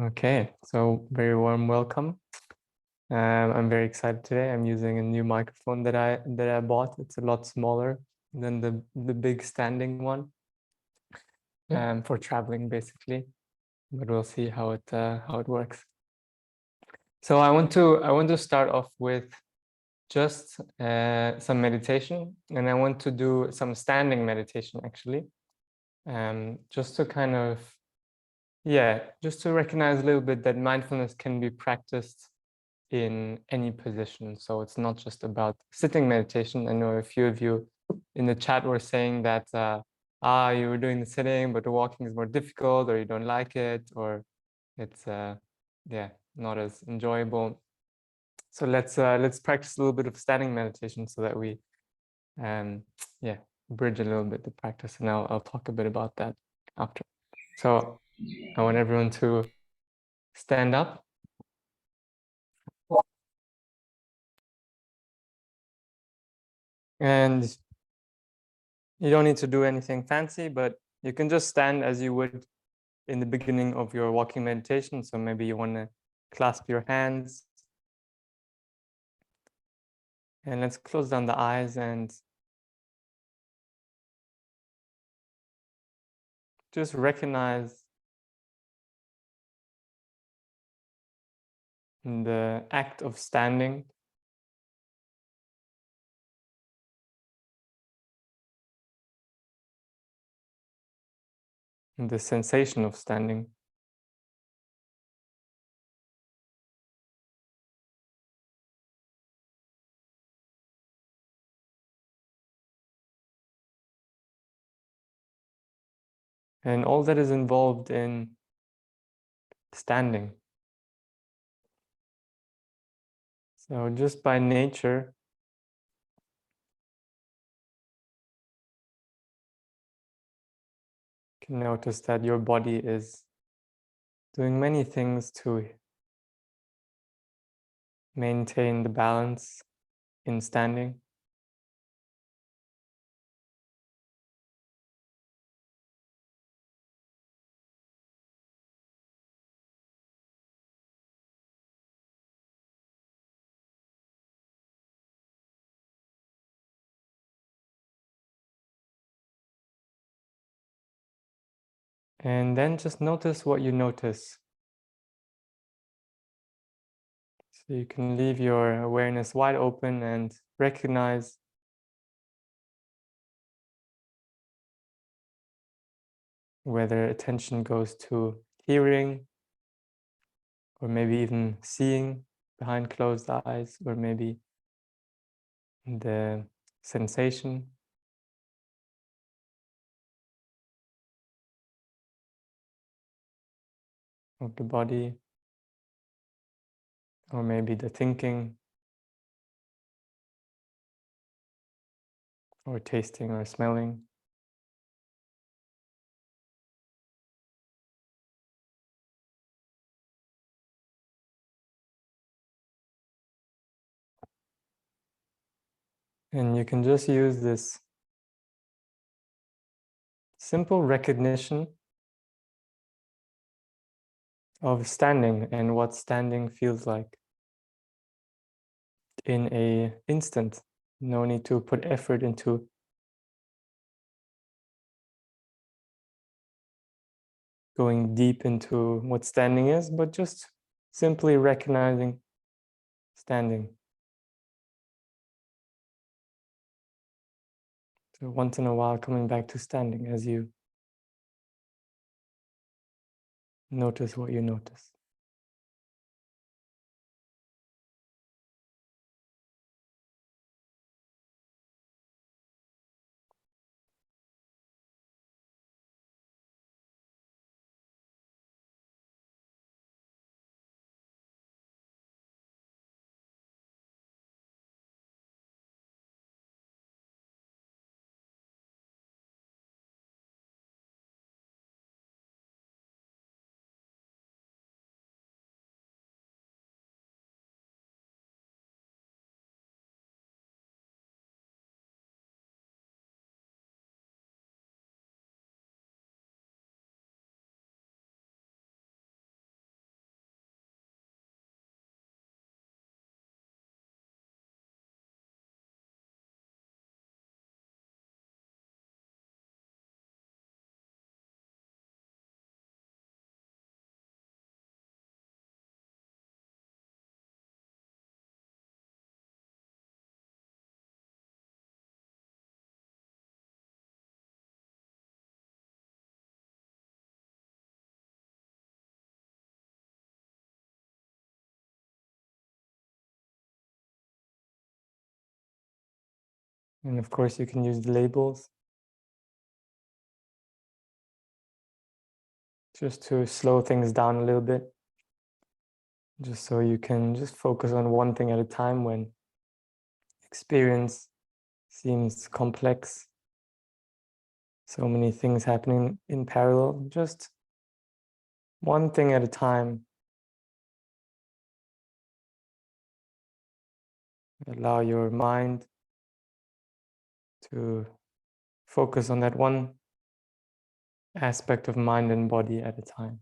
Okay, so very warm welcome. I'm very excited today. I'm using a new microphone that I bought. It's a lot smaller than the big standing one, for traveling basically. But we'll see how it works. So I want to start off with just some meditation, and I want to do some standing meditation actually, just to kind of just to recognize a little bit that mindfulness can be practiced in any position. So it's not just about sitting meditation. I know a few of you in the chat were saying that you were doing the sitting, but the walking is more difficult, or you don't like it, or it's not as enjoyable. So let's practice a little bit of standing meditation so that we bridge a little bit the practice, and I'll talk a bit about that after. So I want everyone to stand up. And you don't need to do anything fancy, but you can just stand as you would in the beginning of your walking meditation. So maybe you want to clasp your hands. And let's close down the eyes and just recognize the act of standing. The sensation of standing. And all that is involved in standing. So just by nature, you can notice that your body is doing many things to maintain the balance in standing. And then just notice what you notice. So you can leave your awareness wide open and recognize whether attention goes to hearing, or maybe even seeing behind closed eyes, or maybe the sensation of the body, or maybe the thinking, or tasting or smelling. And you can just use this simple recognition of standing and what standing feels like in an instant. No need to put effort into going deep into what standing is, but just simply recognizing standing. So once in a while, coming back to standing as you notice what you notice. And of course, you can use the labels just to slow things down a little bit, just so you can just focus on one thing at a time when experience seems complex. So many things happening in parallel, just one thing at a time. Allow your mind to focus on that one aspect of mind and body at a time.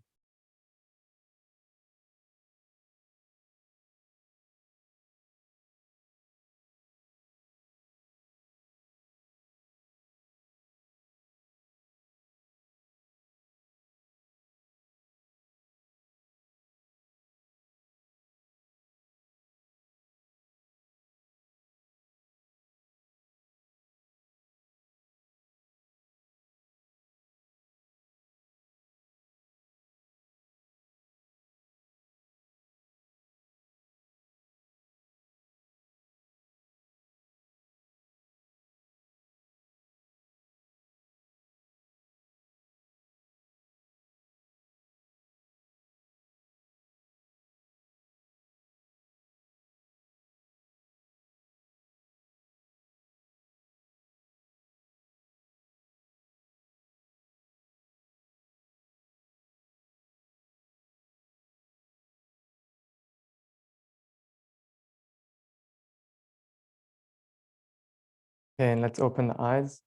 Okay, and let's open the eyes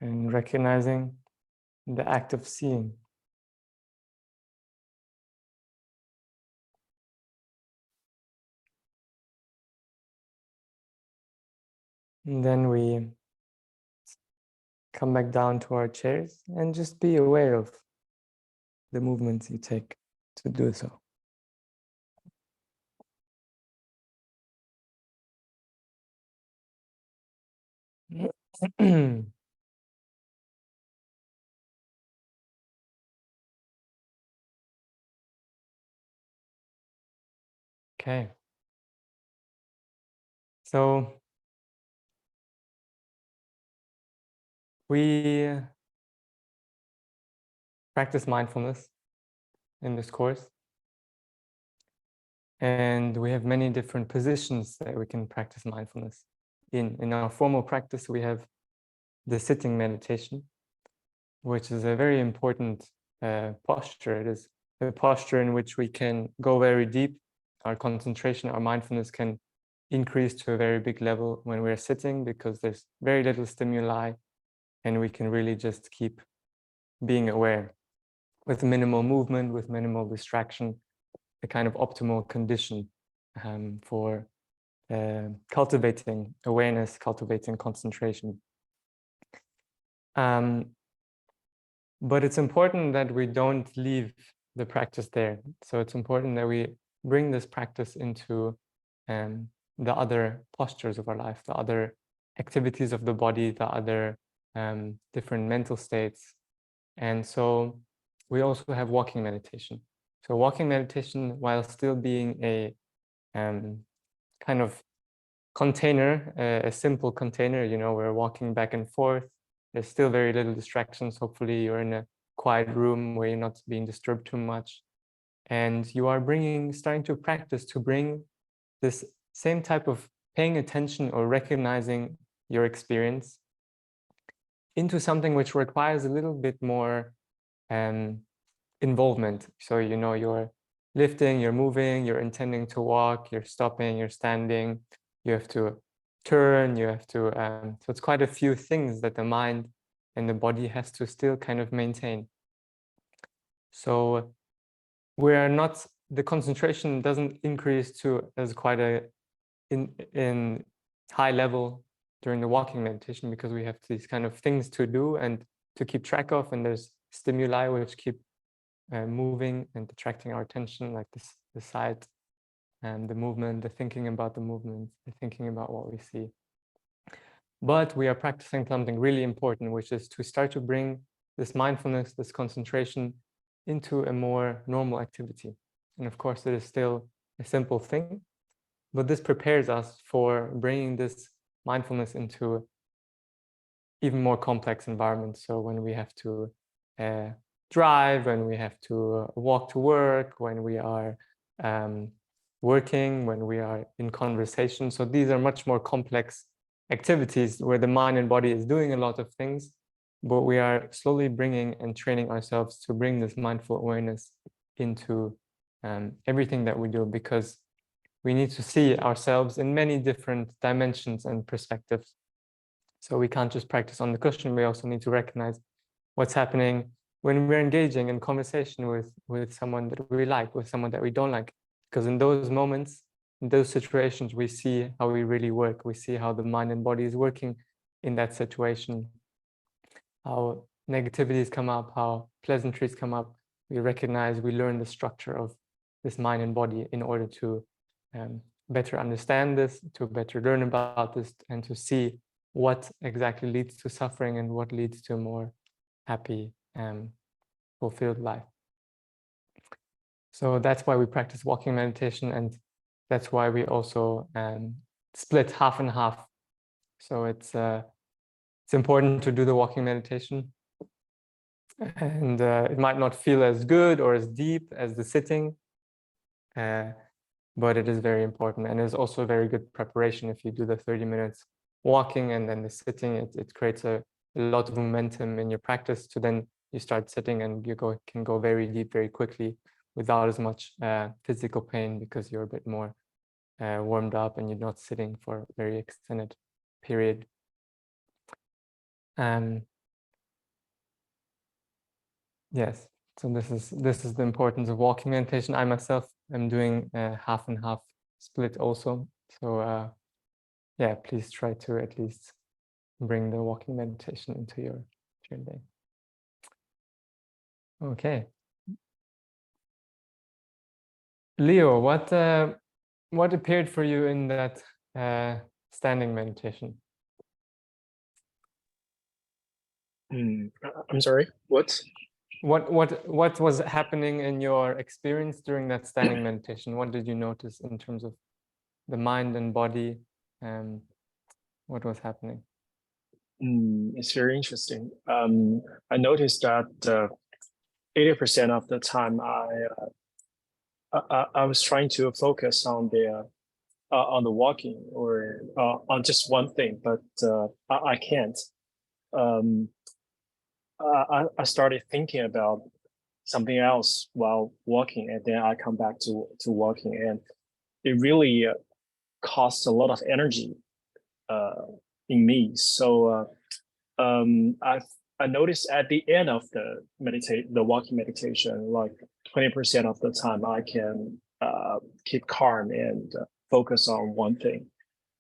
and recognizing the act of seeing. And then we come back down to our chairs and just be aware of the movements you take to do so. Okay. So we practice mindfulness in this course, and we have many different positions that we can practice mindfulness in. In our formal practice, we have the sitting meditation, which is a very important posture. It is a posture in which we can go very deep. Our concentration, our mindfulness can increase to a very big level when we're sitting because there's very little stimuli and we can really just keep being aware with minimal movement, with minimal distraction, a kind of optimal condition for cultivating awareness, cultivating concentration. But it's important that we don't leave the practice there. So it's important that we bring this practice into the other postures of our life, the other activities of the body, the other different mental states. And so we also have walking meditation. So walking meditation, while still being a kind of container, a simple container, you know, we're walking back and forth. There's still very little distractions. Hopefully you're in a quiet room where you're not being disturbed too much. And you are starting to practice to bring this same type of paying attention or recognizing your experience into something which requires a little bit more involvement. So, you know, you're lifting, you're moving, you're intending to walk, you're stopping, you're standing, you have to turn, you have to, so it's quite a few things that the mind and the body has to still kind of maintain. So we're not, the concentration doesn't increase to as quite a in high level during the walking meditation because we have these kind of things to do and to keep track of, and there's stimuli which keep moving and attracting our attention, like this, the sight and the movement, the thinking about the movement, the thinking about what we see. But we are practicing something really important, which is to start to bring this mindfulness, this concentration into a more normal activity. And of course, it is still a simple thing, But this prepares us for bringing this mindfulness into even more complex environments. So when we have to drive, when we have to walk to work, when we are working, when we are in conversation. So these are much more complex activities where the mind and body is doing a lot of things, but we are slowly bringing and training ourselves to bring this mindful awareness into everything that we do, because we need to see ourselves in many different dimensions and perspectives. So we can't just practice on the cushion. We also need to recognize what's happening when we're engaging in conversation with someone that we like, with someone that we don't like. Because in those moments, in those situations, we see how we really work. We see how the mind and body is working in that situation, how negativities come up, how pleasantries come up. We recognize, we learn the structure of this mind and body in order to better understand this, to better learn about this, and to see what exactly leads to suffering and what leads to a more happy and fulfilled life. So that's why we practice walking meditation, and that's why we also split half and half. So it's important to do the walking meditation, and it might not feel as good or as deep as the sitting, but it is very important, and it's also a very good preparation. If you do the 30 minutes walking and then the sitting, it creates a lot of momentum in your practice to then you start sitting and you can go very deep very quickly without as much physical pain, because you're a bit more warmed up and you're not sitting for a very extended period. Yes, so this is the importance of walking meditation. I myself am doing a half and half split also. So yeah, please try to at least bring the walking meditation into your day. Okay. Leo, what appeared for you in that standing meditation? I'm sorry, what? What was happening in your experience during that standing meditation? What did you notice in terms of the mind and body? What was happening? It's very interesting. I noticed that 80% of the time I was trying to focus on the walking or on just one thing, but I can't. I started thinking about something else while walking, and then I come back to walking, and it really costs a lot of energy in me. So I noticed at the end of the walking meditation, like 20% of the time I can keep calm and focus on one thing,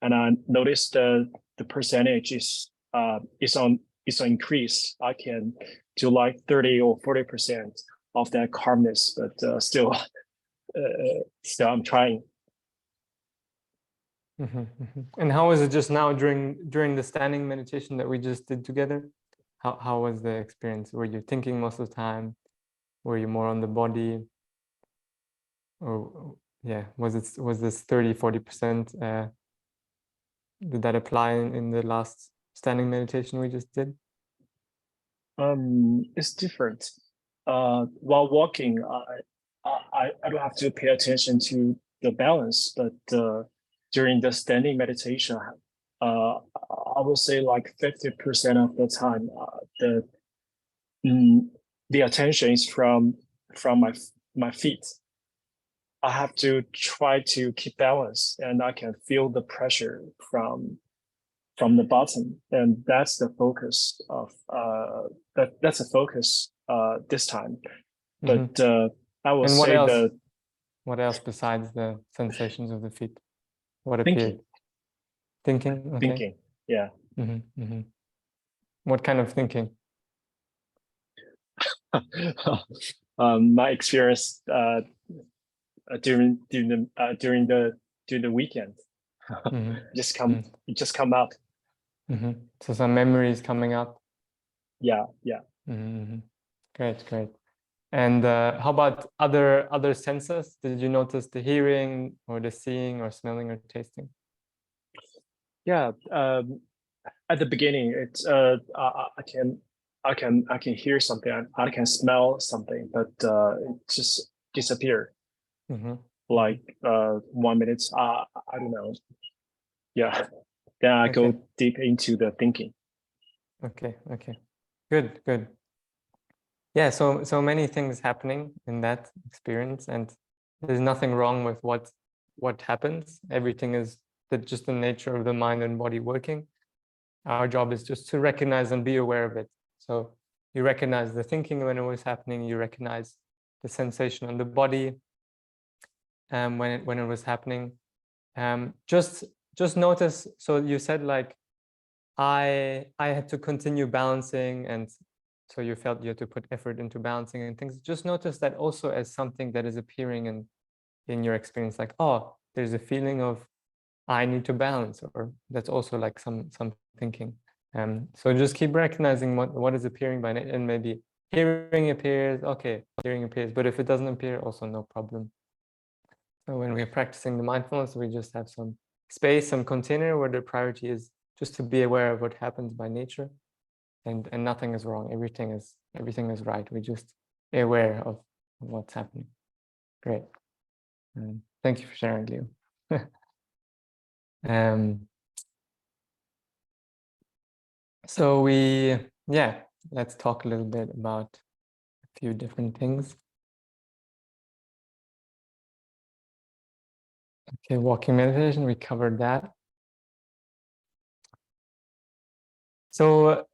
and I noticed the percentage is on increase. I can do like 30 or 40% of that calmness, but still I'm trying. And how was it just now during the standing meditation that we just did together? How was the experience? Were you thinking most of the time? Were you more on the body? Or yeah, was this 30-40%? Did that apply in the last standing meditation we just did? It's different. While walking, I don't have to pay attention to the balance, but during the standing meditation, I would say like 50% of the time, the attention is from my feet. I have to try to keep balance, and I can feel the pressure from the bottom, and that's the focus of that's a focus this time. But I will say what else besides the sensations of the feet? What appeared? Thinking. Okay. Thinking, yeah. What kind of thinking? My experience during the weekend just come out. So some memories coming up. Yeah. Great. And how about other senses? Did you notice the hearing or the seeing or smelling or tasting? Yeah, at the beginning, it's I can hear something, I can smell something, but it just disappear. Mm-hmm. Like 1 minute, I don't know. Yeah, then I Okay. go deep into the thinking. Okay. Good. Yeah, so many things happening in that experience, and there's nothing wrong with what happens. Everything is just the nature of the mind and body working. Our job is just to recognize and be aware of it. So you recognize the thinking when it was happening, you recognize the sensation on the body when it was happening. Just notice. So you said like I had to continue balancing, and so you felt you had to put effort into balancing and things. Just notice that also as something that is appearing in your experience, like, oh, there's a feeling of I need to balance, or that's also like some thinking. So just keep recognizing what is appearing by it, and maybe hearing appears, okay, hearing appears, but if it doesn't appear, also no problem. So when we're practicing the mindfulness, we just have some space, some container where the priority is just to be aware of what happens by nature, and nothing is wrong. Everything is right. We just aware of what's happening. Great. Thank you for sharing, Leo. So let's talk a little bit about a few different things. Okay, walking meditation, we covered that. So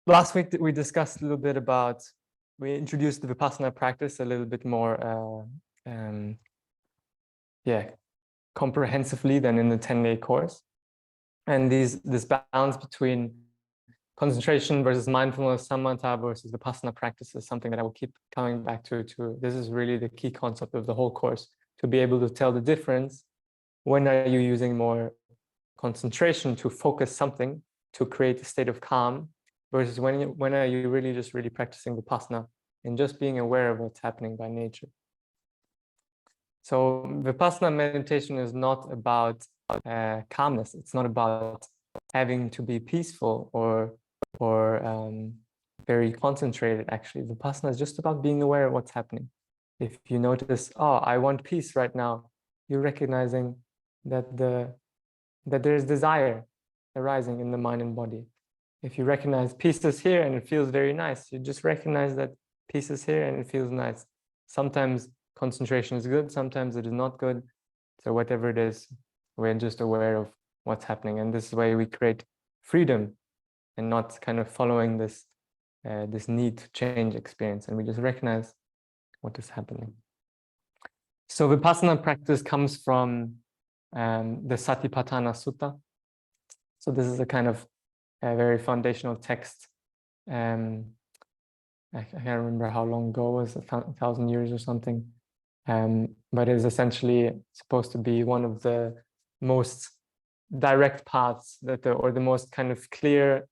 last week we discussed a little bit about, we introduced the Vipassana practice a little bit more, comprehensively than in the 10-day course. And this balance between concentration versus mindfulness, samatha versus Vipassana practice is something that I will keep coming back to. This is really the key concept of the whole course, to be able to tell the difference. When are you using more concentration to focus something, to create a state of calm, versus when are you really just practicing Vipassana and just being aware of what's happening by nature. So Vipassana meditation is not about calmness. It's not about having to be peaceful or very concentrated. Actually, Vipassana is just about being aware of what's happening. If you notice, oh, I want peace right now, you're recognizing that there is desire arising in the mind and body. If you recognize peace is here and it feels very nice, you just recognize that peace is here and it feels nice. Sometimes concentration is good, sometimes it is not good. So whatever it is, we're just aware of what's happening. And this way we create freedom and not kind of following this need to change experience. And we just recognize what is happening. So Vipassana practice comes from the Satipatthana Sutta. So this is a kind of a very foundational text. I can't remember how long ago it was, 1,000 years or something. But it is essentially supposed to be one of the most direct paths or the most kind of clear,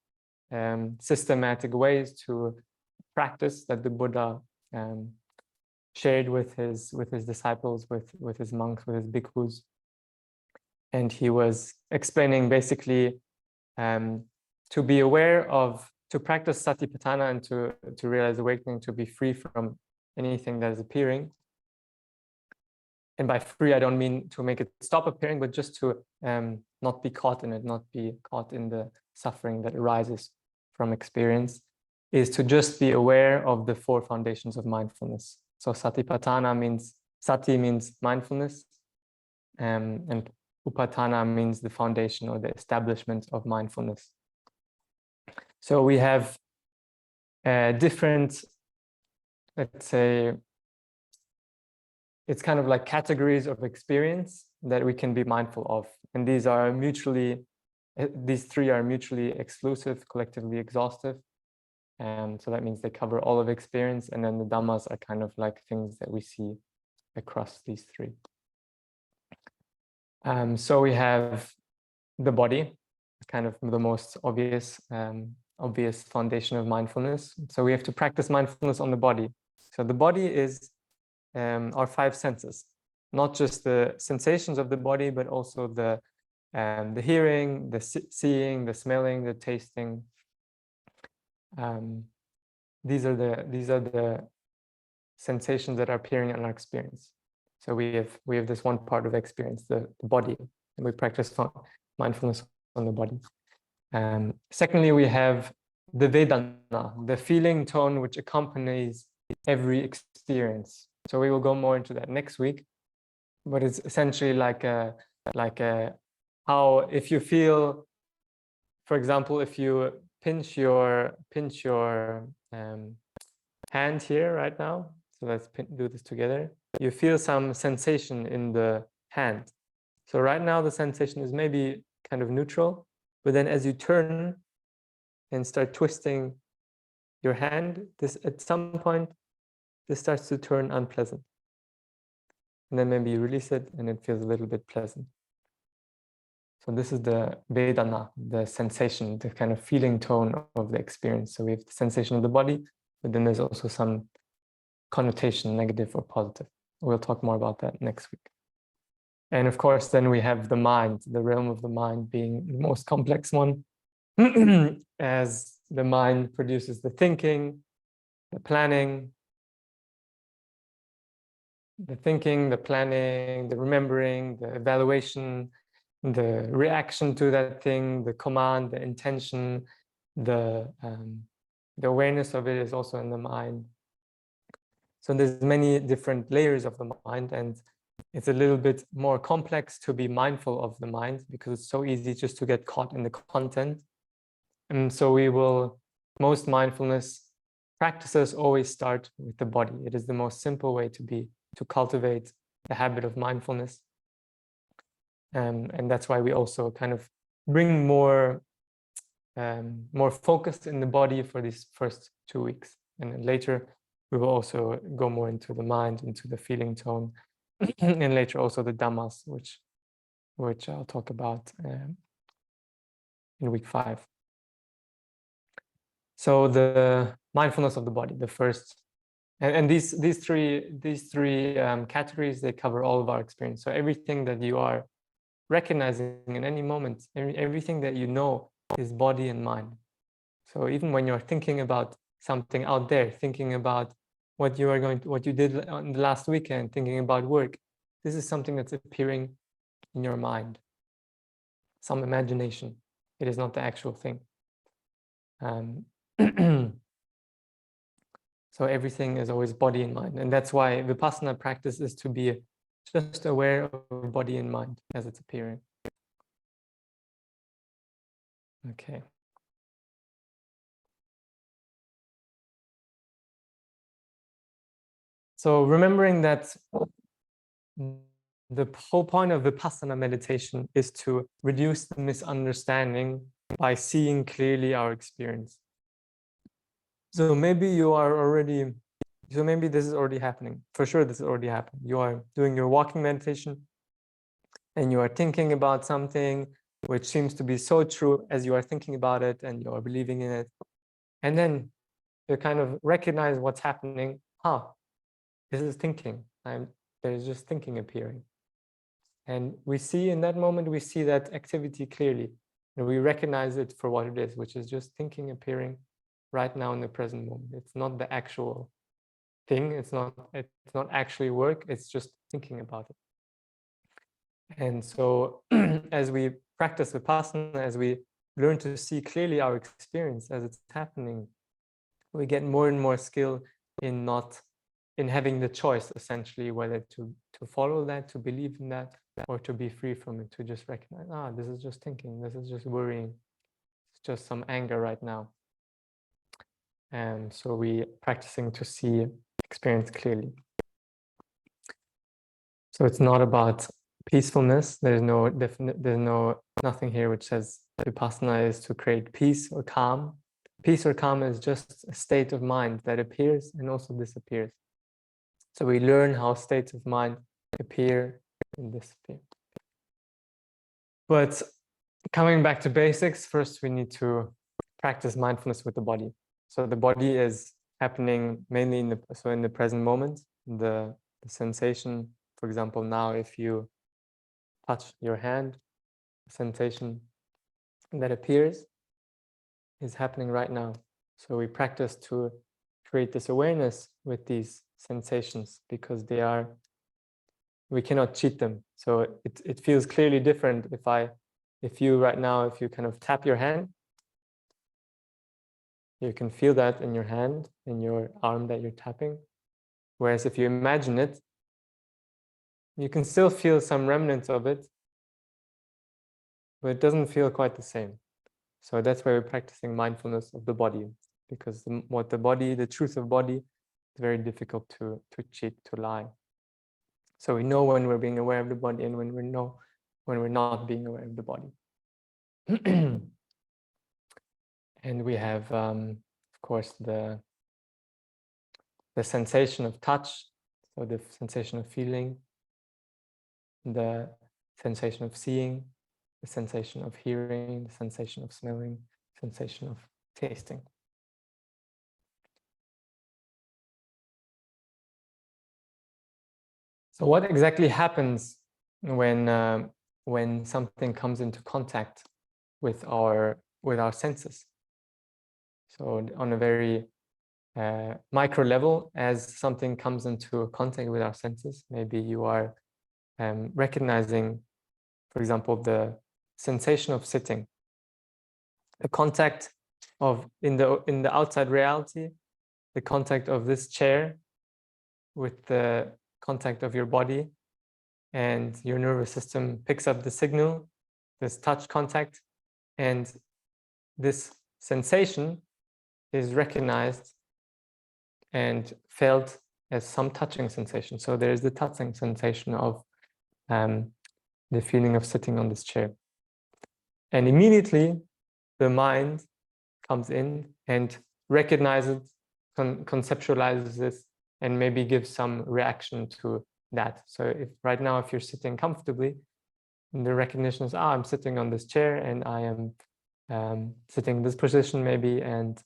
systematic ways to practice that the Buddha shared with his disciples, with his monks, with his bhikkhus. And he was explaining basically to be aware of, to practice Satipatthana and to realize awakening, to be free from anything that is appearing. And by free, I don't mean to make it stop appearing, but just to not be caught in it, not be caught in the suffering that arises from experience, is to just be aware of the 4 foundations of mindfulness. So Satipatthana means, Sati means mindfulness, and Upatthana means the foundation or the establishment of mindfulness. So we have different, let's say, it's kind of like categories of experience that we can be mindful of. And these 3 are mutually exclusive, collectively exhaustive. And so that means they cover all of experience. And then the Dhammas are kind of like things that we see across these 3. So we have the body, kind of the most obvious foundation of mindfulness. So we have to practice mindfulness on the body. So the body is our five senses, not just the sensations of the body, but also the hearing, the seeing, the smelling, the tasting. These are the sensations that are appearing in our experience. So we have this one part of experience, the body, and we practice mindfulness on the body. Secondly, we have the Vedana, the feeling tone which accompanies every experience. So we will go more into that next week, but it's essentially like a how, if you feel, for example, if you pinch your hand here right now. So let's do this together. You feel some sensation in the hand. So right now the sensation is maybe kind of neutral, but then as you turn and start twisting your hand, this at some point this starts to turn unpleasant. And then maybe you release it and it feels a little bit pleasant. So this is the Vedana, the sensation, the kind of feeling tone of the experience. So we have the sensation of the body, but then there's also some connotation, negative or positive. We'll talk more about that next week. And of course, then we have the mind, the realm of the mind being the most complex one, as the mind produces the thinking, the planning, the planning, the remembering, the evaluation, the reaction to that thing, the command, the intention, the awareness of it is also in the mind. So there's many different layers of the mind, and it's a little bit more complex to be mindful of the mind because it's so easy just to get caught in the content. And so most mindfulness practices always start with the body. It is the most simple way to cultivate the habit of mindfulness. And that's why we also kind of bring more focus in the body for these first 2 weeks. And then later, we will also go more into the mind, into the feeling tone, and later also the Dhammas, which I'll talk about in week 5. So the mindfulness of the body, the first, and these three categories, they cover all of our experience. So everything that you are recognizing in any moment, everything that you know is body and mind. So even when you're thinking about something out there, thinking about what you did on the last weekend, thinking about work, this is something that's appearing in your mind, some imagination. It is not the actual thing. So everything is always body and mind, and that's why Vipassana practice is to be just aware of body and mind as it's appearing. Okay. So remembering that the whole point of Vipassana meditation is to reduce the misunderstanding by seeing clearly our experience. So maybe this is already happening. For sure, this is already happening. You are doing your walking meditation and you are thinking about something which seems to be so true as you are thinking about it and you are believing in it. And then you kind of recognize what's happening. This is thinking. There's just thinking appearing. And we see in that moment, we see that activity clearly. And we recognize it for what it is, which is just thinking appearing right now in the present moment. It's not the actual thing. It's not actually work. It's just thinking about it. And so as we practice Vipassana, as we learn to see clearly our experience as it's happening, we get more and more skill in having the choice, essentially, whether to follow that, to believe in that, or to be free from it, to just recognize, this is just thinking, this is just worrying, it's just some anger right now. And so we practicing to see experience clearly. So it's not about peacefulness. There's nothing here which says Vipassana is to create peace or calm. Peace or calm is just a state of mind that appears and also disappears. So we learn how states of mind appear and disappear. But coming back to basics, first we need to practice mindfulness with the body. So the body has happening mainly in the present moment. The sensation, for example, now if you touch your hand, the sensation that appears is happening right now. So we practice to create this awareness with these sensations because we cannot cheat them. So it feels clearly different if you right now, if you kind of tap your hand, you can feel that in your hand, in your arm that you're tapping. Whereas if you imagine it, you can still feel some remnants of it, but it doesn't feel quite the same. So that's why we're practicing mindfulness of the body, because the truth of body is very difficult to cheat, to lie. So we know when we're being aware of the body and when we're not being aware of the body. And we have, of course, the sensation of touch, so the sensation of feeling, the sensation of seeing, the sensation of hearing, the sensation of smelling, sensation of tasting. So what exactly happens when something comes into contact with our senses? So on a very micro level, as something comes into contact with our senses, maybe you are recognizing, for example, the sensation of sitting, the contact of in the outside reality, the contact of this chair with the contact of your body, and your nervous system picks up the signal, this touch contact, and this sensation is recognized and felt as some touching sensation. So there's the touching sensation of the feeling of sitting on this chair. And immediately the mind comes in and recognizes, conceptualizes this, and maybe gives some reaction to that. So if right now, if you're sitting comfortably, the recognition is, I'm sitting on this chair and I am sitting in this position maybe, and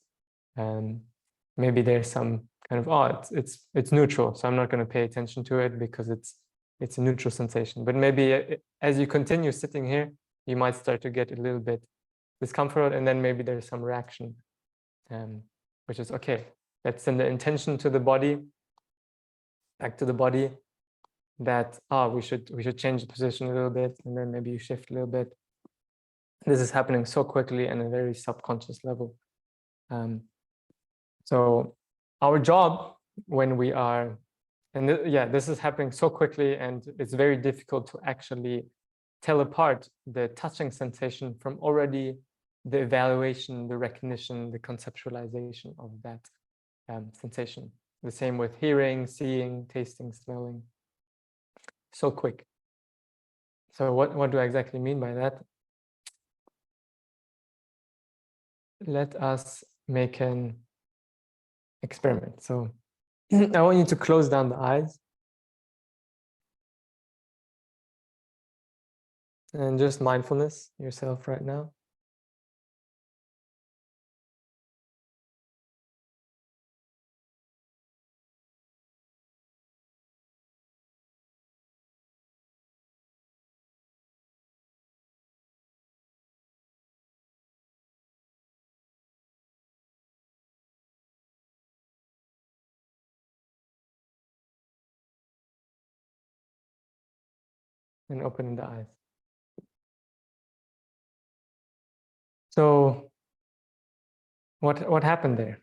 maybe there's some kind of, it's neutral, so I'm not going to pay attention to it because it's a neutral sensation. But maybe as you continue sitting here, you might start to get a little bit discomfort, and then maybe there's some reaction, which is okay. Let's send the intention to the body, back to the body, that we should change the position a little bit, and then maybe you shift a little bit. This is happening so quickly and a very subconscious level. So our job when we are, and this is happening so quickly, and it's very difficult to actually tell apart the touching sensation from already the evaluation, the recognition, the conceptualization of that sensation. The same with hearing, seeing, tasting, smelling. So quick. So what do I exactly mean by that? Let us make an experiment. So I want you to close down the eyes and just mindfulness yourself right now. And opening the eyes. So what happened there?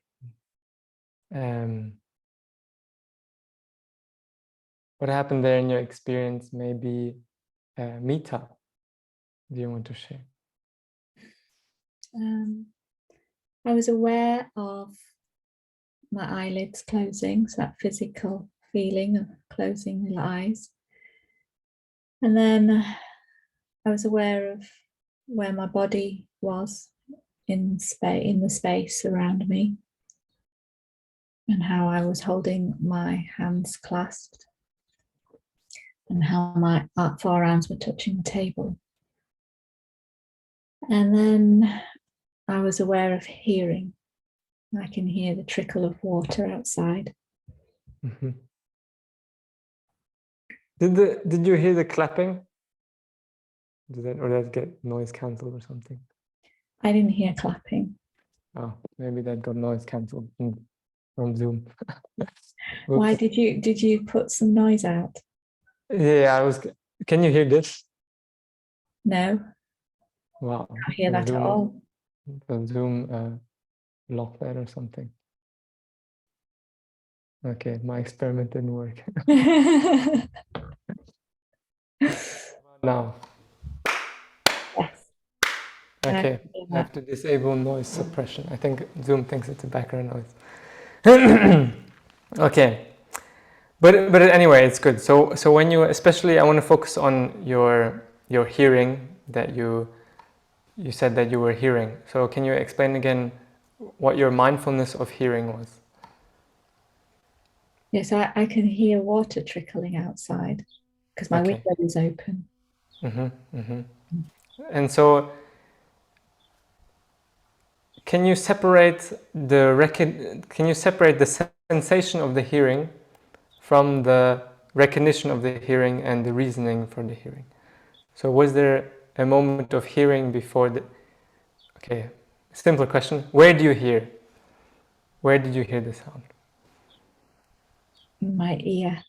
What happened there in your experience? Maybe Mita, do you want to share? I was aware of my eyelids closing, so that physical feeling of closing the eyes. And then I was aware of where my body was in the space around me, and how I was holding my hands clasped, and how my forearms were touching the table. And then I was aware of hearing. I can hear the trickle of water outside. Mm-hmm. Did you hear the clapping? Did that get noise cancelled or something? I didn't hear clapping. Oh, maybe that got noise cancelled from Zoom. Why Whoops. did you put some noise out? Yeah, can you hear this? No, Wow. I can't hear that at all. The Zoom locked that or something. Okay, my experiment didn't work. Now. Yes. Okay, I I have to disable noise suppression. I think Zoom thinks it's a background noise. Okay, but anyway, it's good. So when you, especially, I want to focus on your hearing that you said that you were hearing. So can you explain again what your mindfulness of hearing was? Yes, I can hear water trickling outside because my Okay. window is open. And so, can you separate the sensation of the hearing from the recognition of the hearing and the reasoning for the hearing? So was there a moment of hearing before the... Okay, simpler question. Where do you hear? Where did you hear the sound? My ear.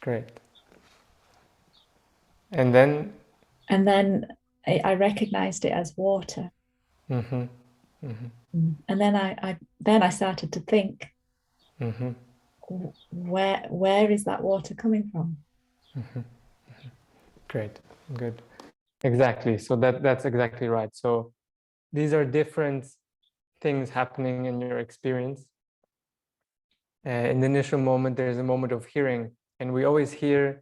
Great. And then... And then I recognized it as water. Mm-hmm. And then I started to think, where is that water coming from? Great, good. Exactly. So that's exactly right. So these are different things happening in your experience. In the initial moment, there's a moment of hearing, and we always hear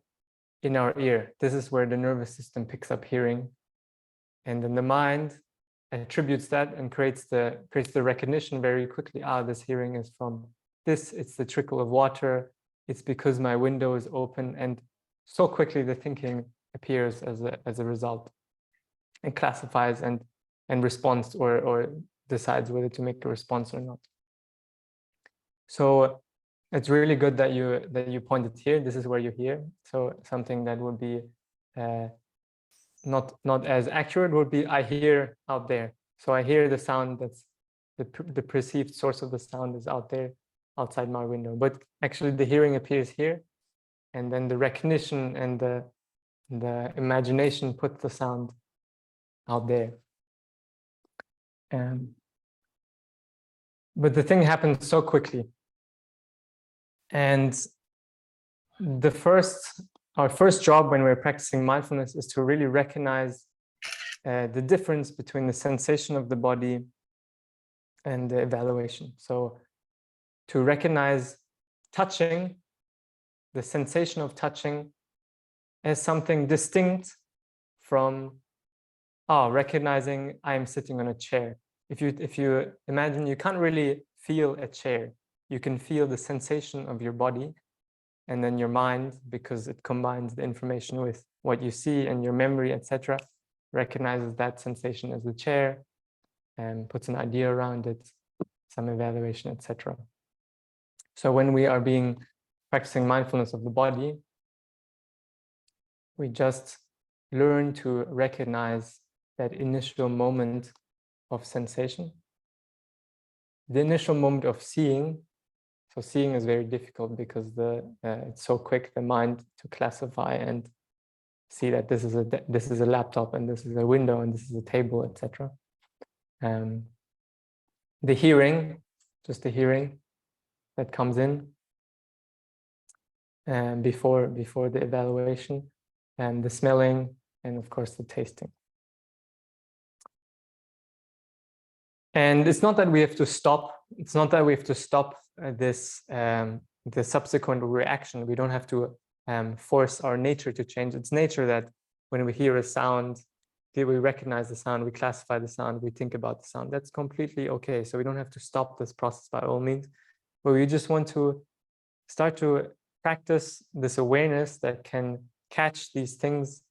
in our ear. This is where the nervous system picks up hearing, and then the mind attributes that and creates the recognition very quickly. This hearing is from this. It's the trickle of water. It's because my window is open, and so quickly the thinking appears as a result, and classifies and responds or decides whether to make a response or not. So it's really good that you pointed here. This is where you hear. So something that would be not as accurate would be I hear out there. So I hear the sound that's the perceived source of the sound is out there, outside my window. But actually the hearing appears here, and then the recognition and the imagination puts the sound out there. But the thing happens so quickly. And our first job when we're practicing mindfulness is to really recognize the difference between the sensation of the body and the evaluation. So to recognize touching, the sensation of touching, as something distinct from recognizing I'm sitting on a chair. If you imagine, you can't really feel a chair. You can feel the sensation of your body, and then your mind, because it combines the information with what you see and your memory, etc., recognizes that sensation as the chair and puts an idea around it, some evaluation, etc. So when we are practicing mindfulness of the body, we just learn to recognize that initial moment of sensation, the initial moment of seeing. So seeing is very difficult because it's so quick, the mind to classify and see that this is a laptop and this is a window and this is a table, etc. The hearing, just the hearing that comes in before the evaluation, and the smelling, and of course the tasting. And it's not that we have to stop. It's not that we have to stop the subsequent reaction. We don't have to force our nature to change. It's nature that when we hear a sound, we recognize the sound, we classify the sound, we think about the sound. That's completely okay. So we don't have to stop this process by all means, but we just want to start to practice this awareness that can catch these things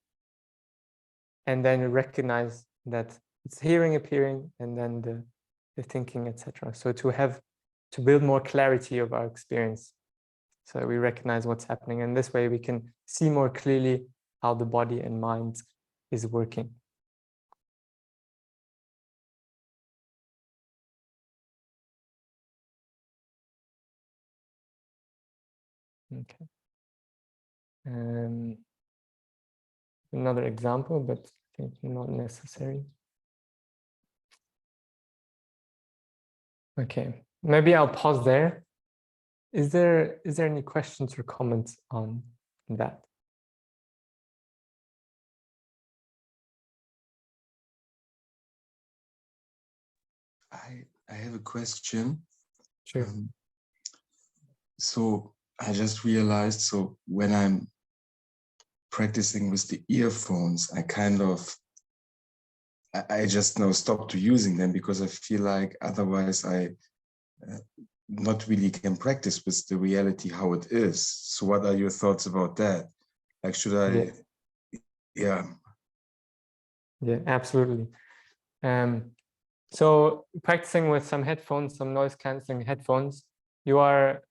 and then recognize that it's hearing appearing, and then the thinking, etc. So to build more clarity of our experience, so that we recognize what's happening, and this way we can see more clearly how the body and mind is working. Okay. Another example, but I think not necessary. Okay, maybe I'll pause there. Is there any questions or comments on that? I have a question. Sure. So I just realized, so when I'm practicing with the earphones, I just now stopped to using them because I feel like otherwise I not really can practice with the reality how it is. So what are your thoughts about that? Like, should I? Yeah. Yeah, absolutely. So practicing with some headphones, some noise cancelling headphones, you are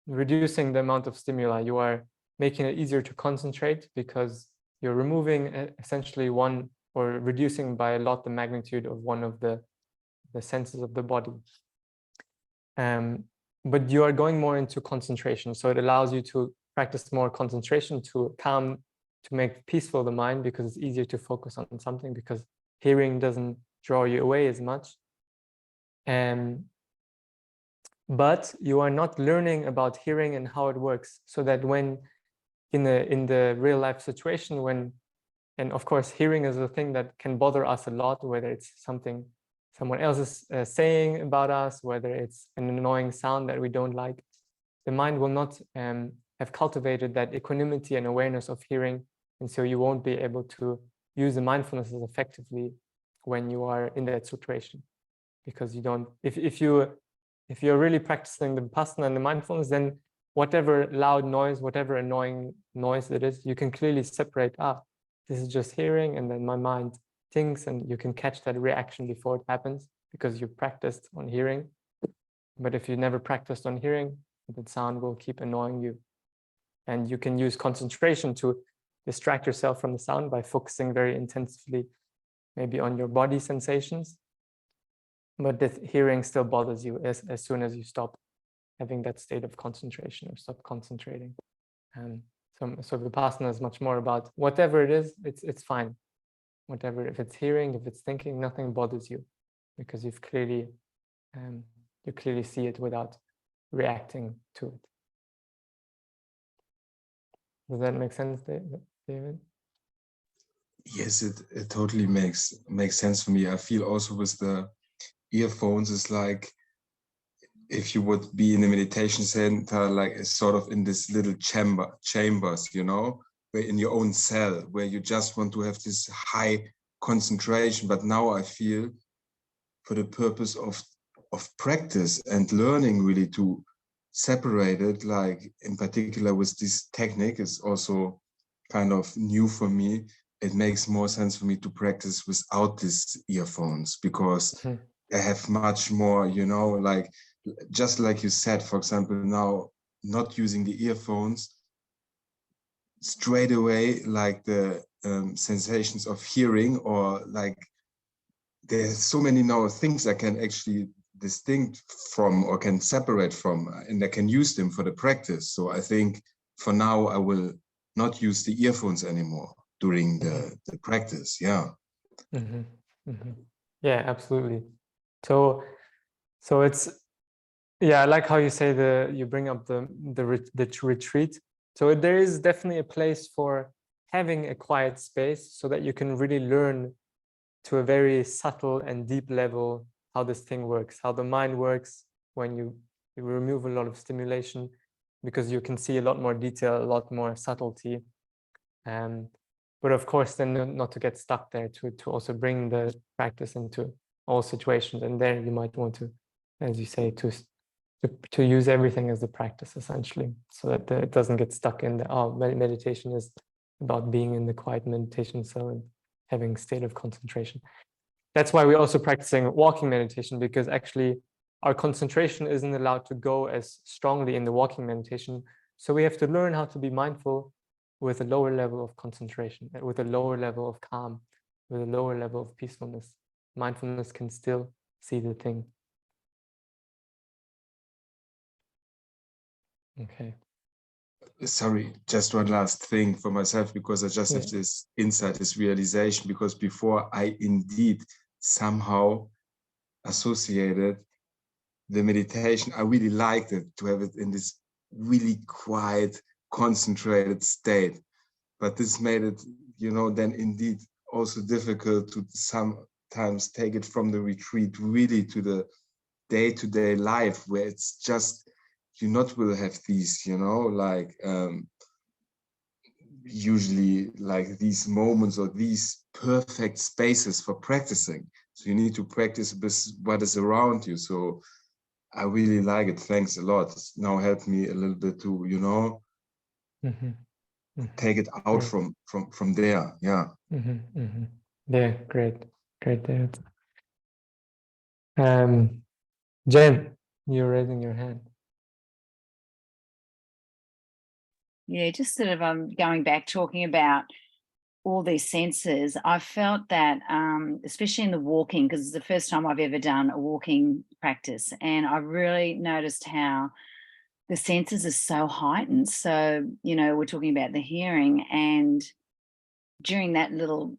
reducing the amount of stimuli. You are making it easier to concentrate because you're removing essentially one, or reducing by a lot the magnitude of one of the senses of the body. But you are going more into concentration. So it allows you to practice more concentration, to calm, to make peaceful the mind, because it's easier to focus on something, because hearing doesn't draw you away as much. But you are not learning about hearing and how it works, so that when in the real life situation, when, and of course hearing is a thing that can bother us a lot, whether it's something someone else is saying about us, whether it's an annoying sound that we don't like, the mind will not have cultivated that equanimity and awareness of hearing, and so you won't be able to use the mindfulness as effectively when you are in that situation, because you don't. If you're really practicing the Vipassana and the mindfulness, then whatever loud noise, whatever annoying noise it is, you can clearly separate. This is just hearing, and then my mind thinks, and you can catch that reaction before it happens because you practiced on hearing. But if you never practiced on hearing, the sound will keep annoying you. And you can use concentration to distract yourself from the sound by focusing very intensively, maybe on your body sensations. But the hearing still bothers you as soon as you stop having that state of concentration or stop concentrating. So Vipassana is much more about whatever it is, it's fine. Whatever, if it's hearing, if it's thinking, nothing bothers you, because you clearly see it without reacting to it. Does that make sense, David? Yes, it totally makes sense for me. I feel also with the earphones, it's like if you would be in a meditation center, like sort of in this little chambers, you know, where in your own cell, where you just want to have this high concentration. But now I feel, for the purpose of practice and learning really to separate it, like in particular with this technique, is also kind of new for me. It makes more sense for me to practice without these earphones, because I have much more, you know, like, just like you said, for example, now not using the earphones, straight away, like the sensations of hearing, or like there's so many now things I can actually distinct from or can separate from, and I can use them for the practice. So I think for now I will not use the earphones anymore during the practice. Yeah. Yeah, absolutely. So it's, yeah, I like how you say you bring up the retreat. So there is definitely a place for having a quiet space so that you can really learn to a very subtle and deep level how this thing works, how the mind works when you remove a lot of stimulation, because you can see a lot more detail, a lot more subtlety. But of course, then not to get stuck there, to also bring the practice into all situations. And there you might want to, as you say, to use everything as the practice, essentially, so that it doesn't get stuck in meditation is about being in the quiet meditation cell and having a state of concentration. that's why we're also practicing walking meditation, because actually our concentration isn't allowed to go as strongly in the walking meditation. So we have to learn how to be mindful with a lower level of concentration, with a lower level of calm, with a lower level of peacefulness. Mindfulness can still see the thing. Okay. Sorry, just one last thing for myself, because I just have this insight, this realization, because before I indeed somehow associated the meditation, I really liked it, to have it in this really quiet, concentrated state. But this made it, then indeed also difficult to sometimes take it from the retreat really to the day-to-day life, where it's just, you not will have these, like usually like these moments or these perfect spaces for practicing. So you need to practice with what is around you. So I really like it. Thanks a lot. It's now helped me a little bit to, take it out from there. Yeah. Yeah, great. David. Jen, you're raising your hand. Yeah, just sort of going back, talking about all these senses. I felt that, especially in the walking, because it's the first time I've ever done a walking practice, and I really noticed how the senses are so heightened. So, we're talking about the hearing, and during that little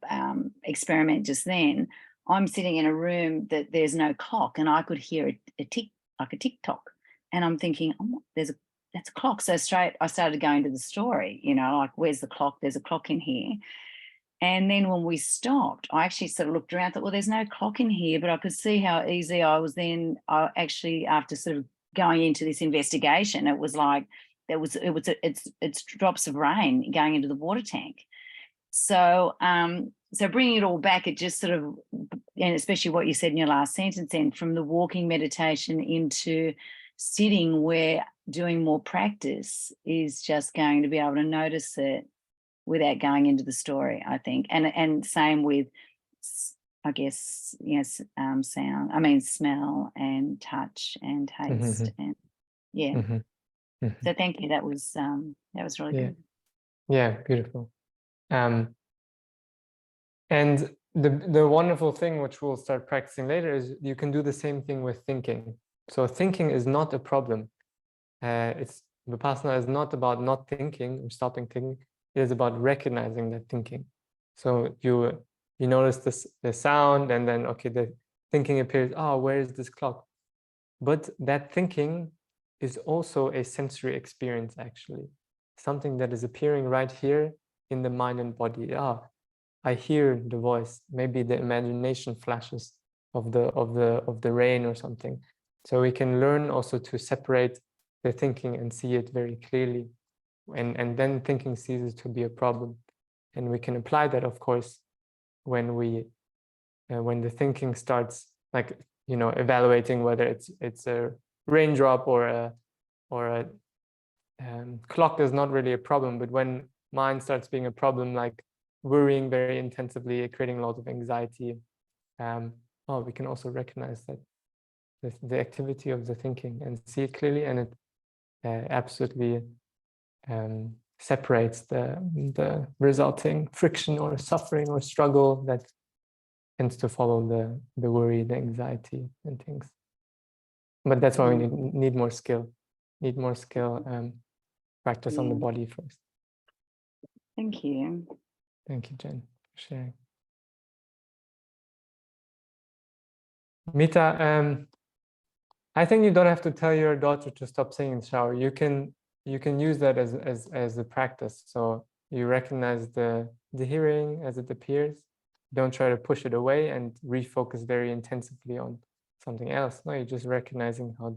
experiment just then, I'm sitting in a room that there's no clock, and I could hear a tick, like a tick-tock, and I'm thinking, oh, that's a clock. So straight I started going to the story, like, where's the clock? There's a clock in here. And then when we stopped, I actually sort of looked around, thought, well, there's no clock in here, but I could see how easy I was then. I actually, after sort of going into this investigation, it was like it's drops of rain going into the water tank. So so bringing it all back, it just sort of, and especially what you said in your last sentence, and from the walking meditation into sitting, where doing more practice is just going to be able to notice it without going into the story, I think. And same with, I guess, sound, smell and touch and taste. And so thank you. That was really good. Yeah, beautiful. And the wonderful thing, which we'll start practicing later, is you can do the same thing with thinking. So thinking is not a problem. Vipassana is not about not thinking or stopping thinking. It is about recognizing that thinking. So you notice the sound, and then, okay, the thinking appears. Oh, where is this clock? But that thinking is also a sensory experience, actually. Something that is appearing right here in the mind and body. I hear the voice. Maybe the imagination flashes of the rain or something. So we can learn also to separate the thinking and see it very clearly, and then thinking ceases to be a problem. And we can apply that, of course, when the thinking starts, like, evaluating whether it's a raindrop or a clock is not really a problem. But when mind starts being a problem, like worrying very intensively, creating a lot of anxiety, we can also recognize that the activity of the thinking and see it clearly, and it absolutely separates the resulting friction or suffering or struggle that tends to follow the worry, the anxiety, and things. But that's why we need more skill. Practice on the body first. Thank you. Thank you, Jen, for sharing. Mita, I think you don't have to tell your daughter to stop singing in the shower. You can use that as a practice. So you recognize the hearing as it appears. Don't try to push it away and refocus very intensively on something else. No, you're just recognizing how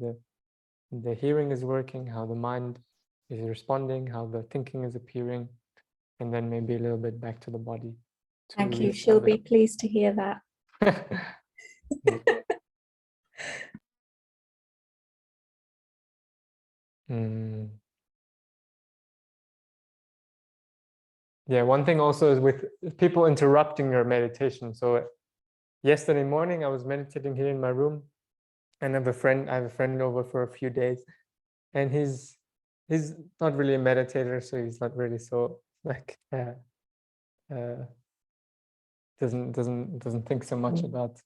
the hearing is working, how the mind is responding, how the thinking is appearing, and then maybe a little bit back to the body. Thank you. She'll be pleased to hear that. Yeah, one thing also is with people interrupting your meditation. So yesterday morning I was meditating here in my room, and I have a friend over for a few days, and he's not really a meditator, so he's not really so like doesn't think so much about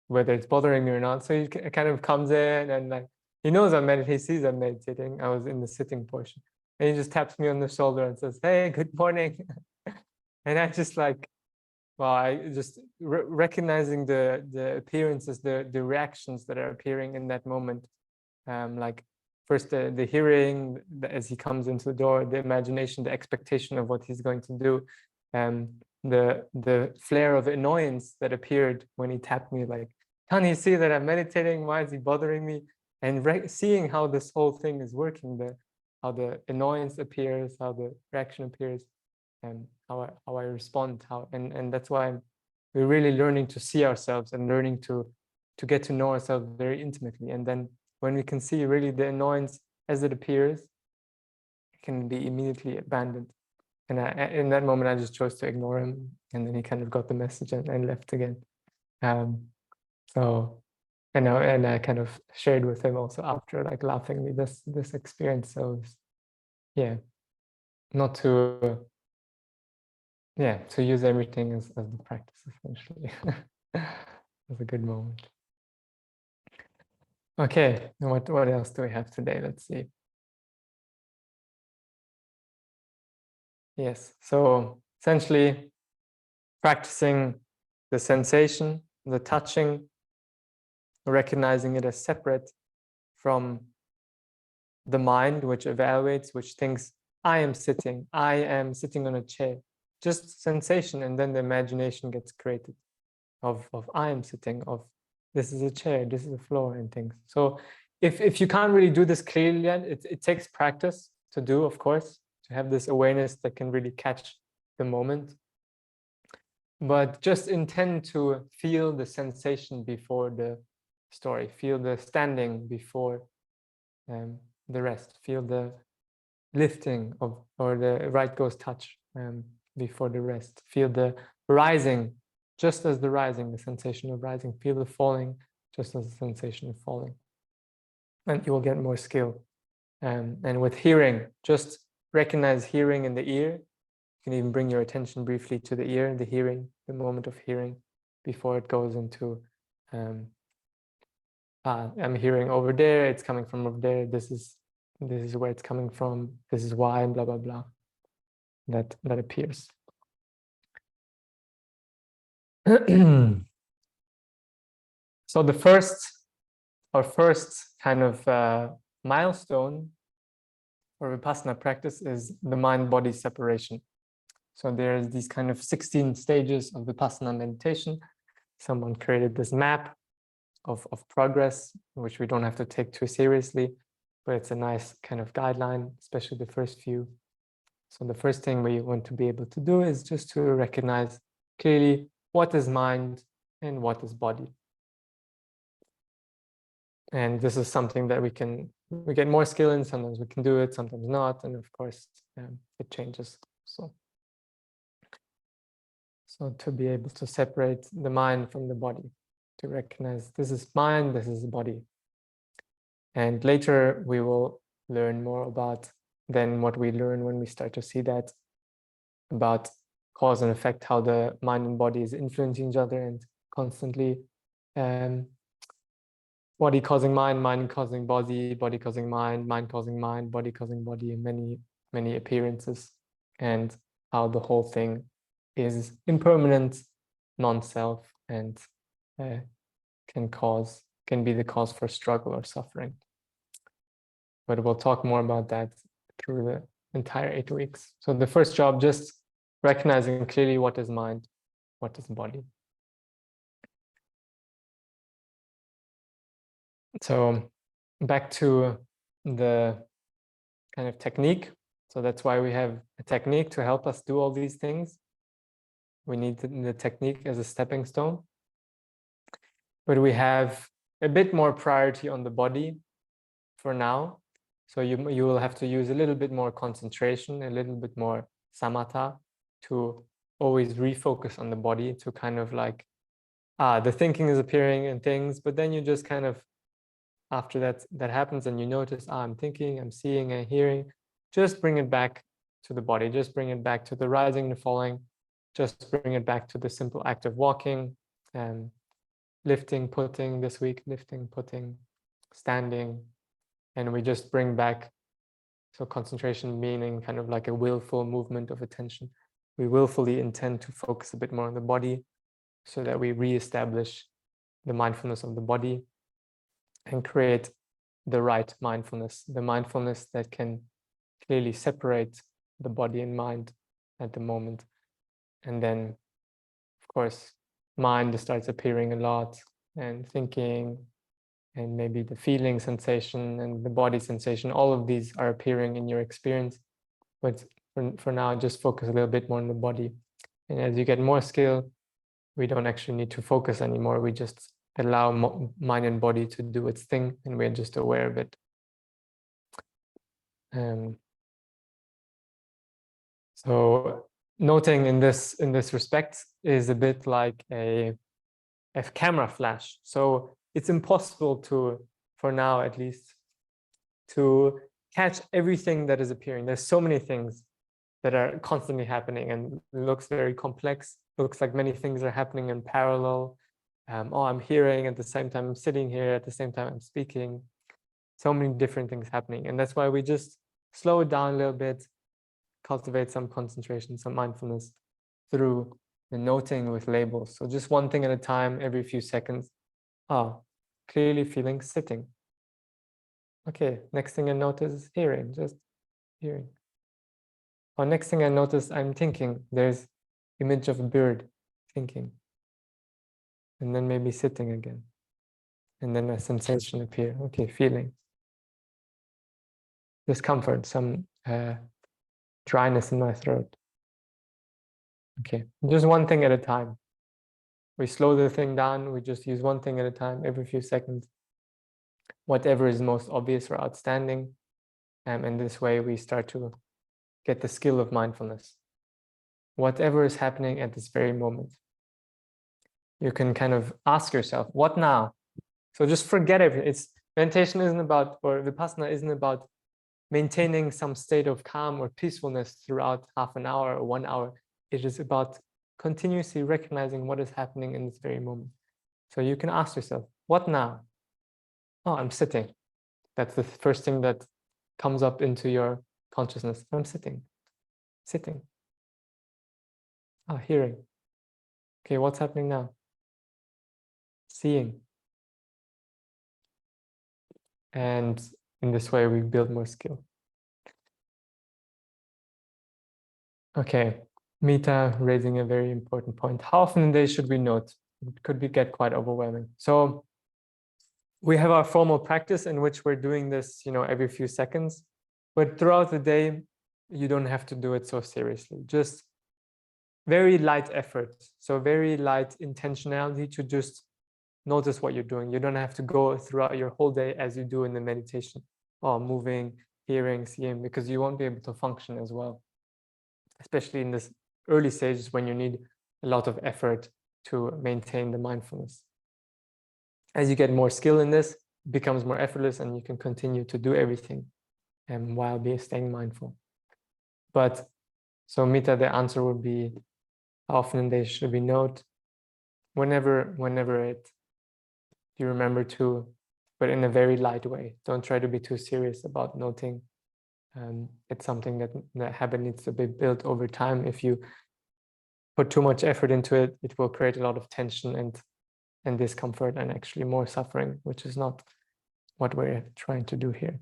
whether it's bothering me or not. So he kind of comes in and like he knows I'm meditating, he sees I'm meditating. I was in the sitting portion, and he just taps me on the shoulder and says, "Hey, good morning." And I just like, well, I just recognizing the appearances, the reactions that are appearing in that moment. Like first the hearing as he comes into the door, the imagination, the expectation of what he's going to do, the flare of annoyance that appeared when he tapped me, like, "Can't you see that I'm meditating? Why is he bothering me?" And seeing how this whole thing is working, how the annoyance appears, how the reaction appears, and how I respond, and that's why we're really learning to see ourselves and learning to get to know ourselves very intimately. And then when we can see really the annoyance as it appears, it can be immediately abandoned. And in that moment, I just chose to ignore him, and then he kind of got the message and left again. So, and I kind of shared with him also after, like laughingly, this experience. So, yeah, not to, to use everything as the practice essentially. It was a good moment. Okay, what else do we have today? Let's see. Yes, so essentially practicing the sensation, the touching, recognizing it as separate from the mind, which evaluates, which thinks, I am sitting on a chair. Just sensation, and then the imagination gets created of I am sitting, of this is a chair, this is a floor, and things. So if you can't really do this clearly yet, it takes practice to do, of course, to have this awareness that can really catch the moment. But just intend to feel the sensation before the story, feel the standing before the rest, feel the lifting of, or the right goes touch before the rest, feel the rising just as the rising, the sensation of rising, feel the falling just as the sensation of falling, and you will get more skill. And with hearing, just recognize hearing in the ear. You can even bring your attention briefly to the ear, the hearing, the moment of hearing, before it goes into I'm hearing over there, it's coming from over there, this is where it's coming from, this is why, and blah blah blah. That appears. So the first kind of milestone for Vipassana practice is the mind-body separation. So there's these kind of 16 stages of Vipassana meditation. Someone created this map of progress, which we don't have to take too seriously, but it's a nice kind of guideline, especially the first few. So the first thing we want to be able to do is just to recognize clearly what is mind and what is body. And this is something that we get more skill in. Sometimes we can do it, sometimes not. And of course, it changes. So to be able to separate the mind from the body, to recognize this is mind, this is body. And later we will learn more about then what we learn when we start to see that, about cause and effect, how the mind and body is influencing each other and constantly body causing mind, mind causing body, body causing mind, mind causing mind, body causing body, and many appearances, and how the whole thing is impermanent, non-self, and can be the cause for struggle or suffering. But we'll talk more about that through the entire 8 weeks. So the first job, just recognizing clearly what is mind, what is body. So back to the kind of technique. So that's why we have a technique to help us do all these things. We need the technique as a stepping stone. But we have a bit more priority on the body for now. So you will have to use a little bit more concentration, a little bit more samatha to always refocus on the body, to kind of like the thinking is appearing and things, but then you just kind of, after that happens and you notice, I'm thinking, I'm seeing and hearing, just bring it back to the body, just bring it back to the rising and the falling, just bring it back to the simple act of walking, and lifting, putting this week, lifting, putting, standing, and we just bring back, so concentration meaning kind of like a willful movement of attention. We willfully intend to focus a bit more on the body so that we re-establish the mindfulness of the body and create the right mindfulness, the mindfulness that can clearly separate the body and mind at the moment. And then, of course, mind starts appearing a lot, and thinking, and maybe the feeling sensation and the body sensation, all of these are appearing in your experience. But for now, just focus a little bit more on the body. And as you get more skill, we don't actually need to focus anymore. We just allow mind and body to do its thing, and we're just aware of it. So noting in this respect is a bit like a camera flash. So it's impossible to, for now at least, to catch everything that is appearing. There's so many things that are constantly happening, and it looks very complex. It looks like many things are happening in parallel. I'm hearing at the same time I'm sitting here, at the same time I'm speaking. So many different things happening, and that's why we just slow it down a little bit, cultivate some concentration, some mindfulness through the noting with labels. So just one thing at a time, every few seconds. Clearly feeling sitting. Okay, next thing I notice is hearing, just hearing. Or next thing I notice, I'm thinking. There's image of a bird, thinking. And then maybe sitting again. And then a sensation appear. Okay, feeling. Discomfort, some dryness in my throat. Okay, just one thing at a time. We slow the thing down. We just use one thing at a time, every few seconds. Whatever is most obvious or outstanding. And this way we start to get the skill of mindfulness. Whatever is happening at this very moment. You can kind of ask yourself, what now? So just forget everything. Meditation isn't about, or Vipassana isn't about maintaining some state of calm or peacefulness throughout half an hour or 1 hour. It is about continuously recognizing what is happening in this very moment. So you can ask yourself, what now? I'm sitting. That's the first thing that comes up into your consciousness. I'm sitting. Sitting. Hearing. Okay, what's happening now? Seeing. And in this way, we build more skill. Okay, Mita raising a very important point. How often in a day should we note? It could get quite overwhelming. So we have our formal practice in which we're doing this, every few seconds. But throughout the day, you don't have to do it so seriously. Just very light effort. So very light intentionality to just notice what you're doing. You don't have to go throughout your whole day as you do in the meditation, or moving, hearing, seeing, because you won't be able to function as well, especially in this early stages when you need a lot of effort to maintain the mindfulness. As you get more skill in this, it becomes more effortless, and you can continue to do everything while staying mindful. But so Mita, the answer would be, how often in days should we note? Whenever you remember to, but in a very light way. Don't try to be too serious about noting. It's something that habit needs to be built over time. If you put too much effort into it, it will create a lot of tension and discomfort, and actually more suffering, which is not what we're trying to do here.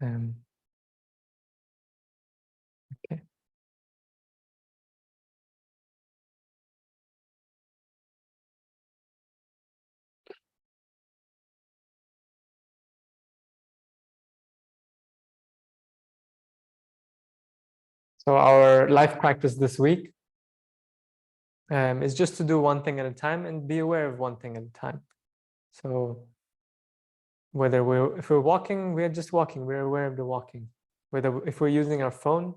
Okay. So our life practice this week is just to do one thing at a time and be aware of one thing at a time. So if we're walking, we're just walking. We're aware of the walking. If we're using our phone,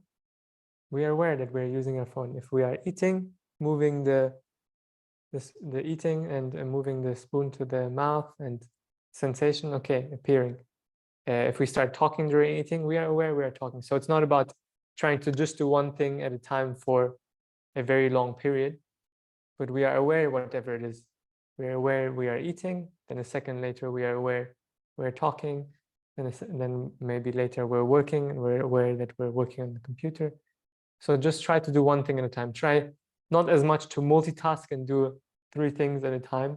we are aware that we're using our phone. If we are eating, moving the the eating and moving the spoon to the mouth, and sensation, okay, appearing. If we start talking during eating, we are aware we are talking. So it's not about trying to just do one thing at a time for a very long period, but we are aware whatever it is. We are aware we are eating, then a second later we are aware we're talking, then maybe later we're working and we're aware that we're working on the computer. So just try to do one thing at a time. Try not as much to multitask and do 3 things at a time.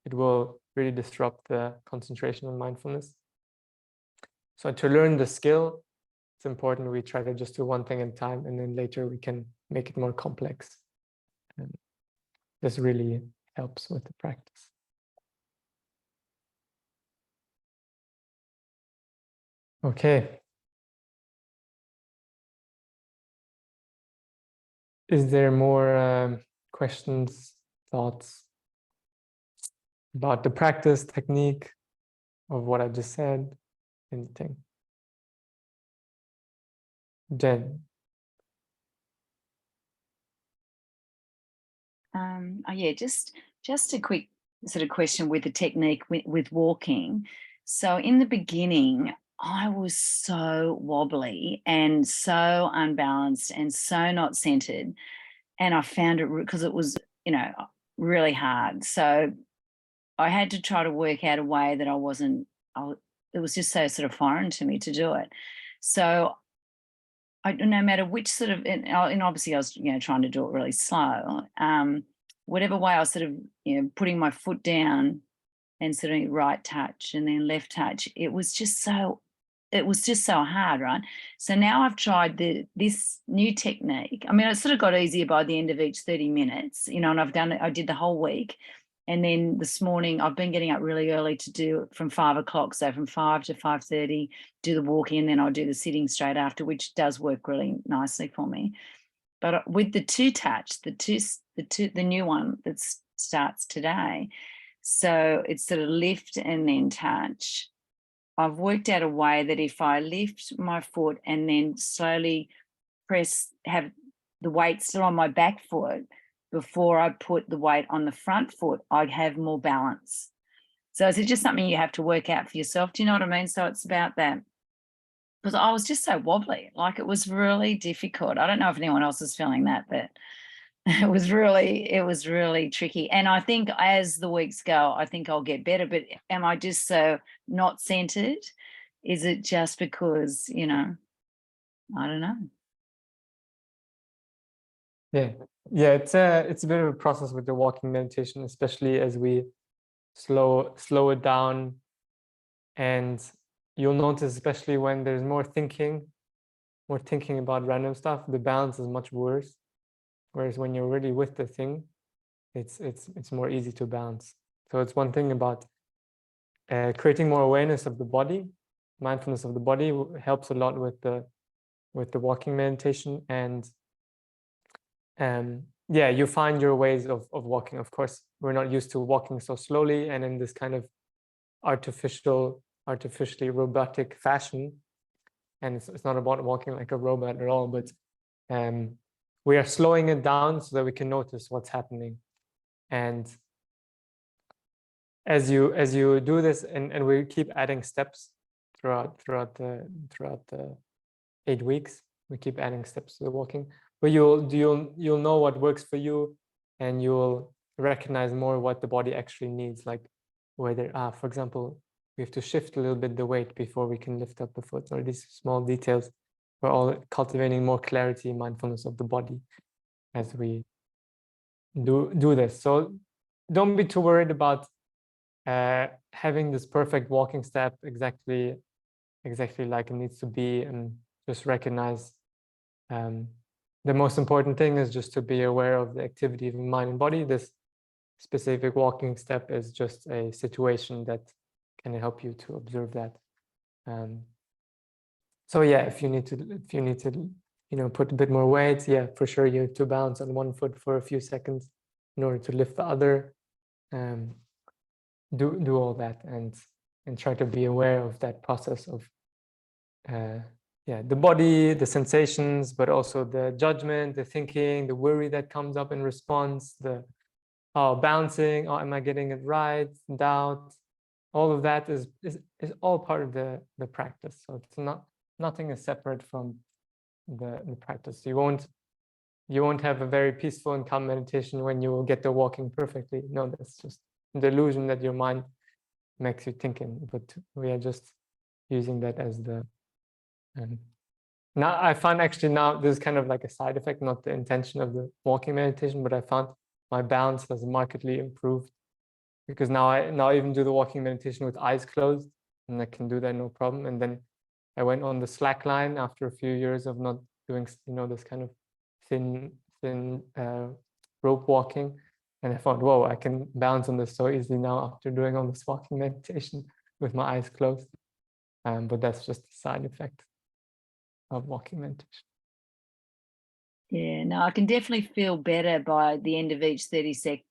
It will really disrupt the concentration on mindfulness. So to learn the skill, it's important we try to just do one thing at a time, and then later we can make it more complex. And this really helps with the practice. Okay. Is there more questions, thoughts about the practice, technique of what I just said? Anything? Jen? Oh yeah, just a quick sort of question with the technique with walking. So in the beginning, I was so wobbly and so unbalanced and so not centered, and I found it because it was, you know, really hard. So I had to try to work out a way that it was just so sort of foreign to me to do it. So no matter which sort of, and obviously I was, you know, trying to do it really slow. Whatever way I was sort of, you know, putting my foot down and sort of right touch and then left touch, it was just so hard, right? So now I've tried this new technique. I mean, it sort of got easier by the end of each 30 minutes, you know, and I did the whole week. And then this morning I've been getting up really early to do it from 5 o'clock. So from 5 to 5:30, do the walking, and then I'll do the sitting straight after, which does work really nicely for me. But with the 2-touch, the new one that starts today, so it's sort of lift and then touch. I've worked out a way that if I lift my foot and then slowly have the weight still on my back foot before I put the weight on the front foot, I have more balance. So is it just something you have to work out for yourself? Do you know what I mean? So it's about that. Because I was just so wobbly, like it was really difficult. I don't know if anyone else is feeling that, but it was really tricky. And I think as the weeks go, I think I'll get better. But am I just so not centered? Is it just because, you know, I don't know. Yeah, it's a bit of a process with the walking meditation, especially as we slow it down. And you'll notice, especially when there's more thinking about random stuff, the balance is much worse. Whereas when you're really with the thing, it's more easy to balance. So it's one thing about creating more awareness of the body. Mindfulness of the body helps a lot with the walking meditation. And yeah, you find your ways of walking. Of course, we're not used to walking so slowly and in this kind of artificially robotic fashion. And it's not about walking like a robot at all, but we are slowing it down so that we can notice what's happening. And as you do this, and we keep adding steps throughout the 8 weeks, we keep adding steps to the walking. But you'll know what works for you, and you'll recognize more what the body actually needs. Like whether, for example, we have to shift a little bit the weight before we can lift up the foot, or these small details. We're all cultivating more clarity, mindfulness of the body as we do this. So don't be too worried about having this perfect walking step exactly like it needs to be, and just recognize the most important thing is just to be aware of the activity of mind and body. This specific walking step is just a situation that can help you to observe that. So yeah, if you need to put a bit more weight, yeah, for sure you have to balance on one foot for a few seconds in order to lift the other. Do all that and try to be aware of that process of the body, the sensations, but also the judgment, the thinking, the worry that comes up in response, the bouncing, am I getting it right, doubt, all of that is all part of the practice. So it's nothing is separate from the practice. You won't have a very peaceful and calm meditation when you will get the walking perfectly. No, that's just the illusion that your mind makes you thinking. But we are just using that as the now I found actually now this is kind of like a side effect, not the intention of the walking meditation, but I found my balance has markedly improved because now I even do the walking meditation with eyes closed, and I can do that no problem. And then I went on the slack line after a few years of not doing, this kind of thin rope walking, and I found, whoa, I can balance on this so easily now after doing all this walking meditation with my eyes closed. But that's just a side effect of walking meditation. Yeah, no, I can definitely feel better by the end of each 30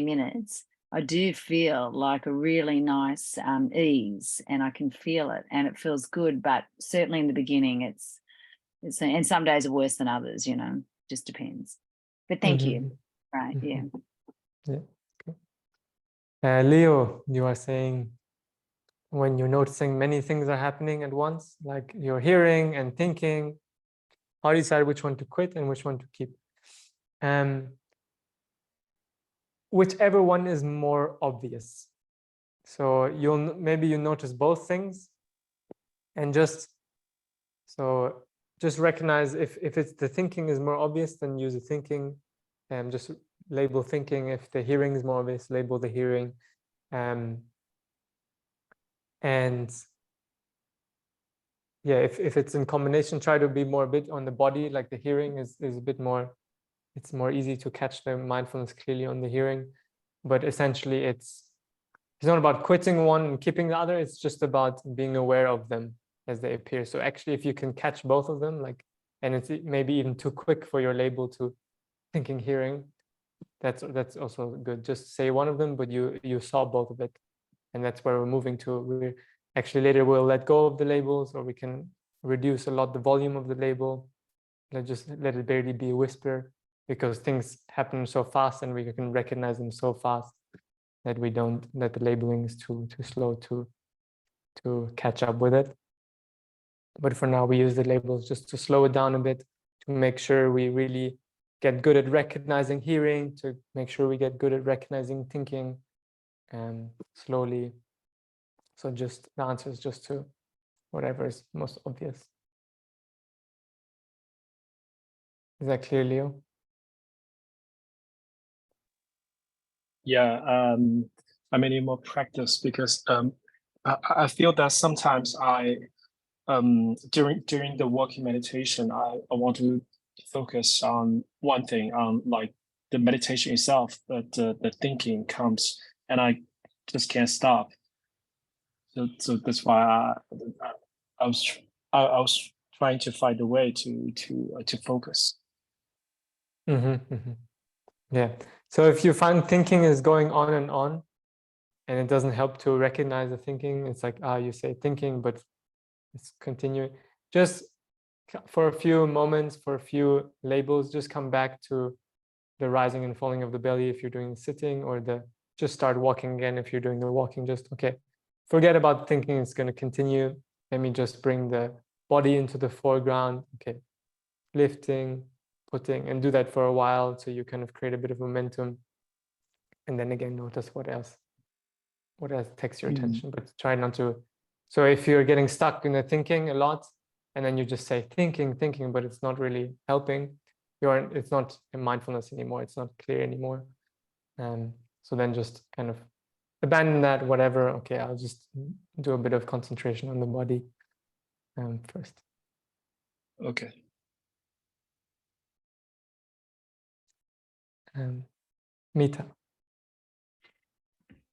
minutes. I do feel like a really nice ease, and I can feel it, and it feels good. But certainly in the beginning, it's and some days are worse than others. Just depends. But thank you. Right? Yeah. Yeah. Leo, you are saying when you're noticing many things are happening at once, like you're hearing and thinking, how do you decide which one to quit and which one to keep? Whichever one is more obvious. So maybe you notice both things, and just recognize if it's the thinking is more obvious, then use the thinking, and just label thinking. If the hearing is more obvious, label the hearing. And yeah, if it's in combination, try to be more a bit on the body, like the hearing is a bit more, it's more easy to catch the mindfulness clearly on the hearing. But essentially it's not about quitting one and keeping the other, it's just about being aware of them as they appear. So actually if you can catch both of them, and it's maybe even too quick for your label to thinking, hearing, that's also good. Just say one of them, but you saw both of it. And that's where we're moving to. We're actually later we'll let go of the labels, or we can reduce a lot the volume of the label. Just let it barely be a whisper, because things happen so fast and we can recognize them so fast that the labeling is too slow to catch up with it. But for now, we use the labels just to slow it down a bit, to make sure we really get good at recognizing hearing, to make sure we get good at recognizing thinking, and slowly. So just the answer is just to whatever is most obvious. Is that clear, Leo? Yeah, I may need more practice because I feel that sometimes during the walking meditation, I want to focus on one thing, on like the meditation itself, but the thinking comes and I just can't stop. So that's why I was trying to find a way to focus. Yeah. So if you find thinking is going on and it doesn't help to recognize the thinking, it's like, you say thinking, but it's continuing. Just for a few moments, for a few labels, just come back to the rising and falling of the belly if you're doing the sitting, or just start walking again if you're doing the walking. Just, okay, forget about thinking, it's going to continue. Let me just bring the body into the foreground. Okay, lifting, putting, and do that for a while so you kind of create a bit of momentum. And then again, notice what else takes your attention, but try not to. So if you're getting stuck in the thinking a lot, and then you just say thinking, but it's not really helping, it's not in mindfulness anymore, it's not clear anymore. So then just kind of abandon that, whatever. Okay, I'll just do a bit of concentration on the body first. Okay. Mita.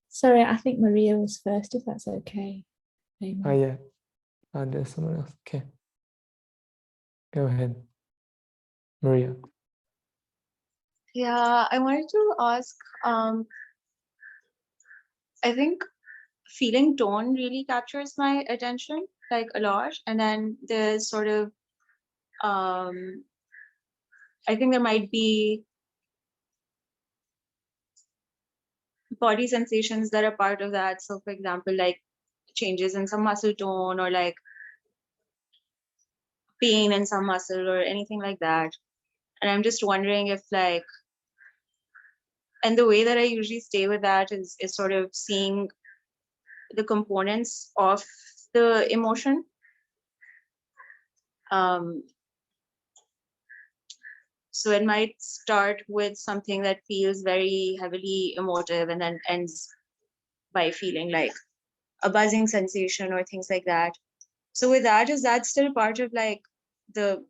Sorry, I think Maria was first, if that's okay. Amen. Oh yeah. There's someone else. Okay. Go ahead, Maria. Yeah, I wanted to ask, I think feeling tone really captures my attention, like a lot. And then there's sort of, I think there might be body sensations that are part of that. So for example, like changes in some muscle tone or like pain in some muscle or anything like that. And I'm just wondering if like, and the way that I usually stay with that is sort of seeing the components of the emotion. So it might start with something that feels very heavily emotive and then ends by feeling like a buzzing sensation or things like that. So with that, is that still part of like the,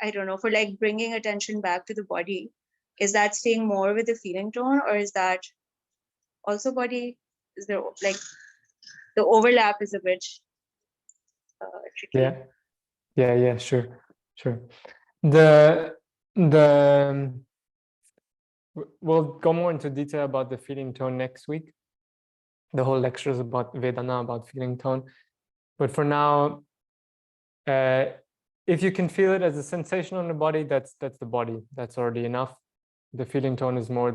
I don't know, for like bringing attention back to the body? Is that staying more with the feeling tone, or is that also body? Is there like the overlap is a bit tricky? Yeah, sure. We'll go more into detail about the feeling tone next week. The whole lecture is about Vedana, about feeling tone. But for now, if you can feel it as a sensation on the body, that's the body. That's already enough. The feeling tone is more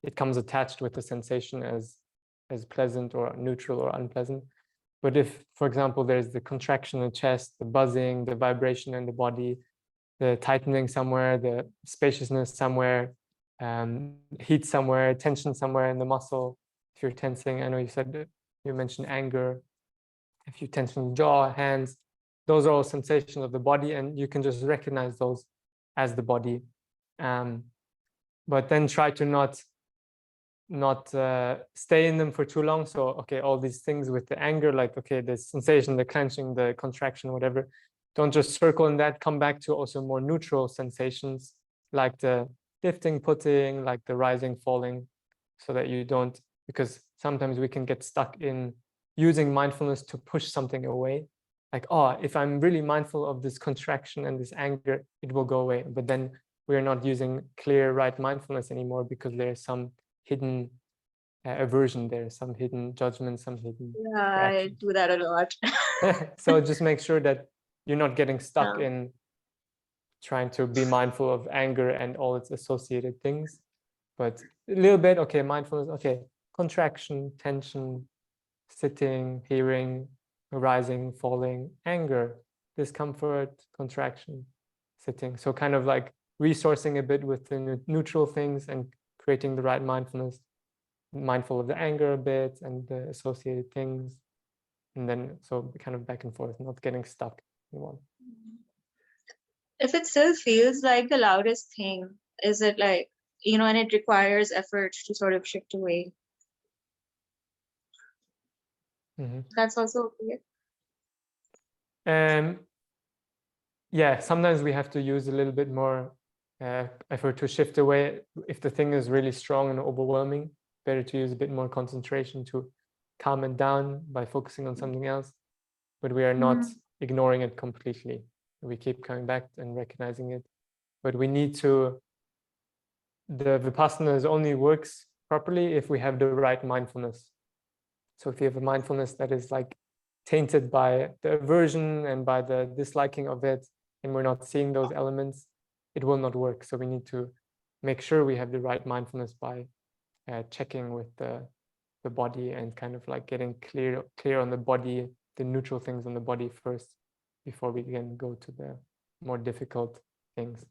it comes attached with the sensation as pleasant or neutral or unpleasant. But if, for example, there's the contraction in the chest, the buzzing, the vibration in the body, the tightening somewhere, the spaciousness somewhere, heat somewhere, tension somewhere in the muscle. If you're tensing, I know you mentioned anger. If you tension the jaw, hands, those are all sensations of the body, and you can just recognize those as the body. But then try to not stay in them for too long. So, okay, all these things with the anger, like, okay, the sensation, the clenching, the contraction, whatever, don't just circle in that. Come back to also more neutral sensations, like the lifting, putting, like the rising, falling, so that you don't, because sometimes we can get stuck in using mindfulness to push something away. Like, oh, if I'm really mindful of this contraction and this anger, it will go away. But then we're not using clear, right mindfulness anymore, because there's some hidden aversion there, some hidden judgment, some hidden I do that a lot. So just make sure that you're not getting stuck in trying to be mindful of anger and all its associated things, but a little bit, okay, mindfulness, okay, contraction, tension, sitting, hearing, rising, falling, anger, discomfort, contraction, sitting. So kind of like resourcing a bit with the neutral things and creating the right mindfulness, mindful of the anger a bit and the associated things. And then so kind of back and forth, not getting stuck in one. If it still feels like the loudest thing, is it like, you know, and it requires effort to sort of shift away? That's also okay. Yeah, sometimes we have to use a little bit more effort to shift away. If the thing is really strong and overwhelming, better to use a bit more concentration to calm it down by focusing on something else. But we are not ignoring it completely. We keep coming back and recognizing it. But we need to, the Vipassana only works properly if we have the right mindfulness. So if you have a mindfulness that is like tainted by the aversion and by the disliking of it, and we're not seeing those elements, it will not work. So we need to make sure we have the right mindfulness by checking with the body and kind of like getting clear on the body, the neutral things on the body first, before we can go to the more difficult things.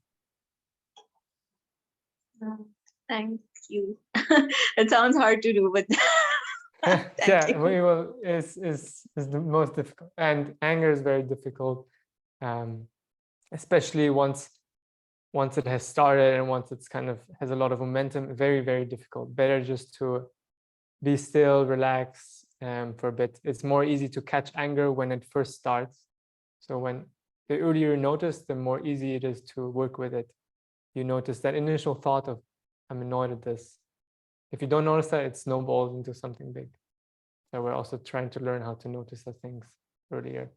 Thank you. It sounds hard to do, but yeah, we will is the most difficult, and anger is very difficult, especially once it has started and once it's kind of has a lot of momentum. Very, very difficult. Better just to be still, relax for a bit. It's more easy to catch anger when it first starts. So when the earlier you notice, the more easy it is to work with it. You notice that initial thought of, I'm annoyed at this. If you don't notice that, it snowballs into something big. So we're also trying to learn how to notice the things earlier.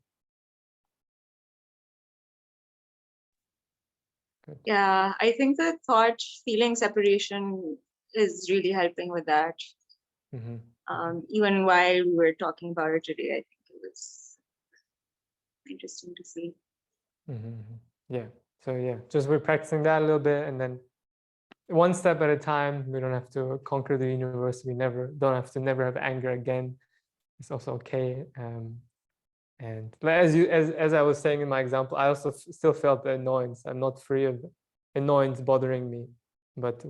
Good. Yeah, I think the thought feeling separation is really helping with that. Even while we were talking about it today, I think it was interesting to see. Yeah. So yeah, just we're practicing that a little bit, and then one step at a time. We don't have to conquer the universe. We don't have to never have anger again. It's also okay. And as I was saying in my example, I also still felt the annoyance. I'm not free of annoyance bothering me, but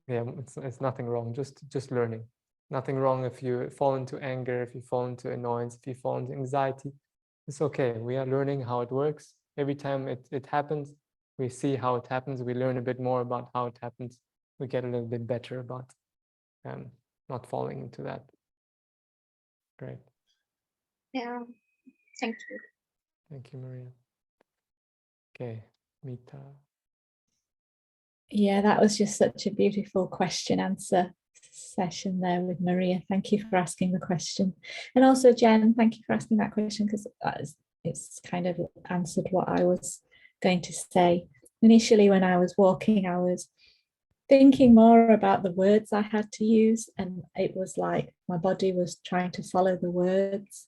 it's nothing wrong. Just learning. Nothing wrong if you fall into anger, if you fall into annoyance, if you fall into anxiety. It's okay. We are learning how it works. Every time it happens, we see how it happens. We learn a bit more about how it happens. We get a little bit better about not falling into that. Great. Yeah. Thank you. Thank you, Maria. Okay, Mita. Yeah, that was just such a beautiful question answer session there with Maria. Thank you for asking the question. And also, Jen, thank you for asking that question, because it's kind of answered what I was going to say. Initially, when I was walking, I was thinking more about the words I had to use, and it was like my body was trying to follow the words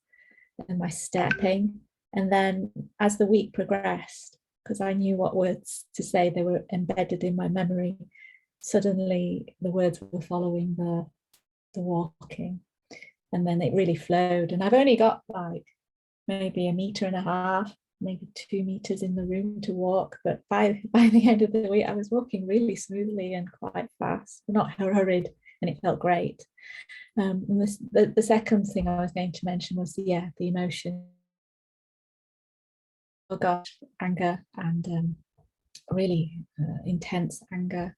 and my stepping. And then as the week progressed, because I knew what words to say, they were embedded in my memory, suddenly the words were following the walking, and then it really flowed. And I've only got like maybe 1.5 meters, maybe 2 meters in the room to walk, but by the end of the week I was walking really smoothly and quite fast, not hurried, and it felt great. And the second thing I was going to mention was the emotion. Oh gosh, anger, and really intense anger,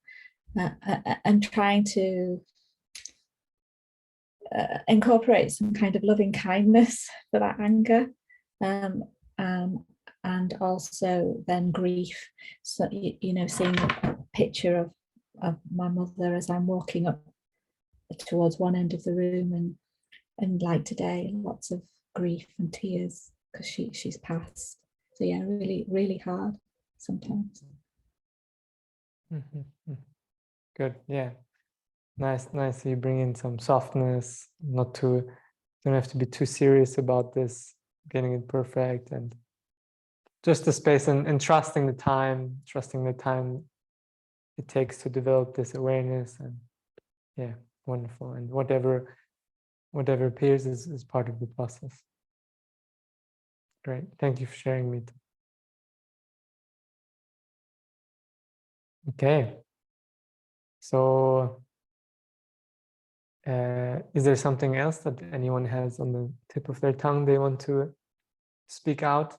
and trying to incorporate some kind of loving kindness for that anger, and also then grief. So seeing a picture of my mother as I'm walking up towards one end of the room, and like today, lots of grief and tears because she's passed. So yeah, really, really hard sometimes. Good. Yeah. Nice. You bring in some softness, don't have to be too serious about this, getting it perfect, and just the space and trusting the time it takes to develop this awareness. And yeah, wonderful. And whatever appears is part of the process. Great. Thank you for sharing, Mita. Okay. So is there something else that anyone has on the tip of their tongue they want to speak out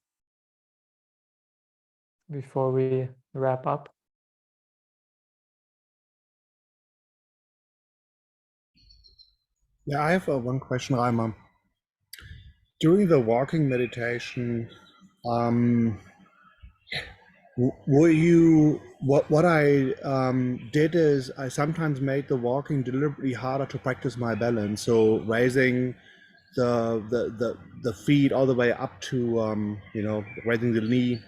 before we wrap up? Yeah, I have one question, Reimer. During the walking meditation, what I did is I sometimes made the walking deliberately harder to practice my balance. So raising the feet all the way up to raising the knee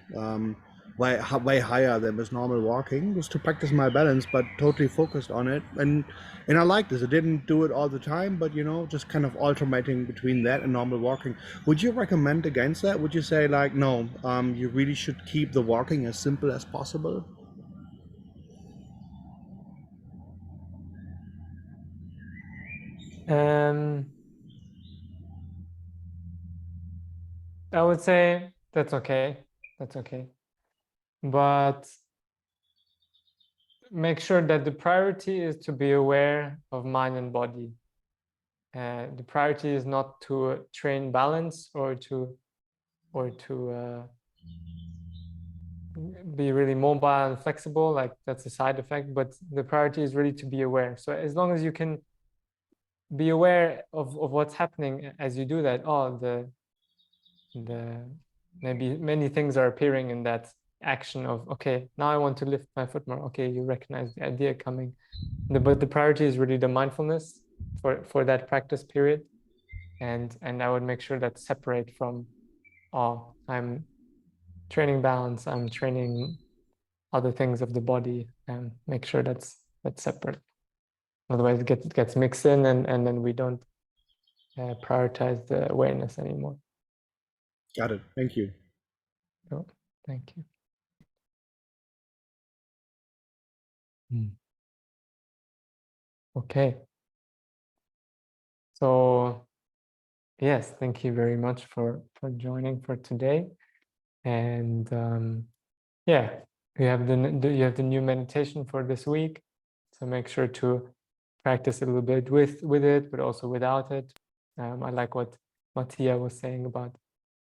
way higher than was normal walking, just to practice my balance, but totally focused on it. And I like this. I didn't do it all the time, but just kind of alternating between that and normal walking. Would you recommend against that? Would you say like, no, you really should keep the walking as simple as possible? I would say that's okay. But make sure that the priority is to be aware of mind and body. The priority is not to train balance or to be really mobile and flexible. Like that's a side effect, but the priority is really to be aware. So as long as you can be aware of what's happening as you do that, maybe many things are appearing in that action of, okay, now I want to lift my foot more. Okay, you recognize the idea coming. But the priority is really the mindfulness for that practice period. And I would make sure that's separate from, oh, I'm training balance, I'm training other things of the body, and make sure that's separate. Otherwise it gets mixed in, and then we don't prioritize the awareness anymore. Got it. Thank you. So, thank you. Okay. So yes, thank you very much for joining for today. And yeah, you have the new meditation for this week. So make sure to practice a little bit with it, but also without it. I like what Mattia was saying about,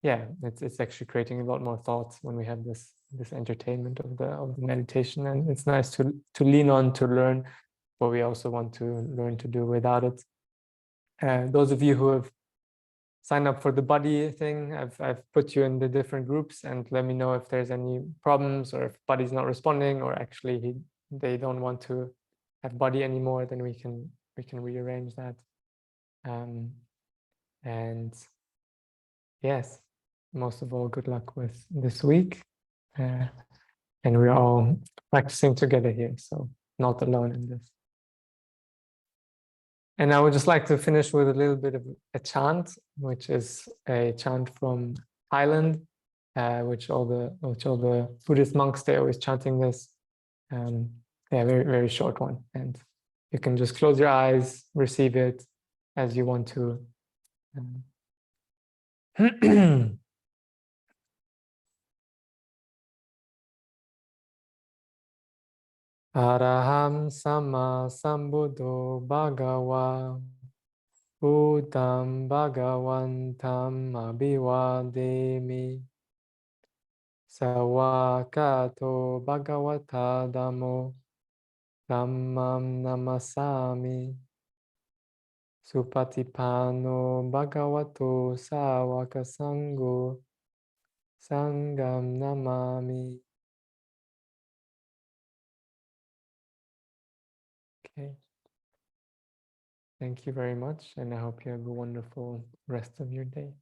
yeah, it's actually creating a lot more thoughts when we have this entertainment of the meditation, and it's nice to lean on to learn what we also want to learn to do without it. Those of you who have signed up for the buddy thing, I've put you in the different groups, and let me know if there's any problems or if buddy's not responding, or actually they don't want to have buddy anymore. Then we can rearrange that. And yes, most of all, good luck with this week. And we're all practicing together here, so not alone in this. And I would just like to finish with a little bit of a chant, which is a chant from Thailand, which all the Buddhist monks, they're always chanting this. Yeah, very, very short one. And you can just close your eyes, receive it as you want to. Araham Sama Sambuddho Bhagava Buddham Bhagavantam Abhivademi Sawakato Bhagavata Dhammo Dhammam Namasami Supatipano Bhagavato Sawaka Sangho Sangam Namami. Okay. Thank you very much, and I hope you have a wonderful rest of your day.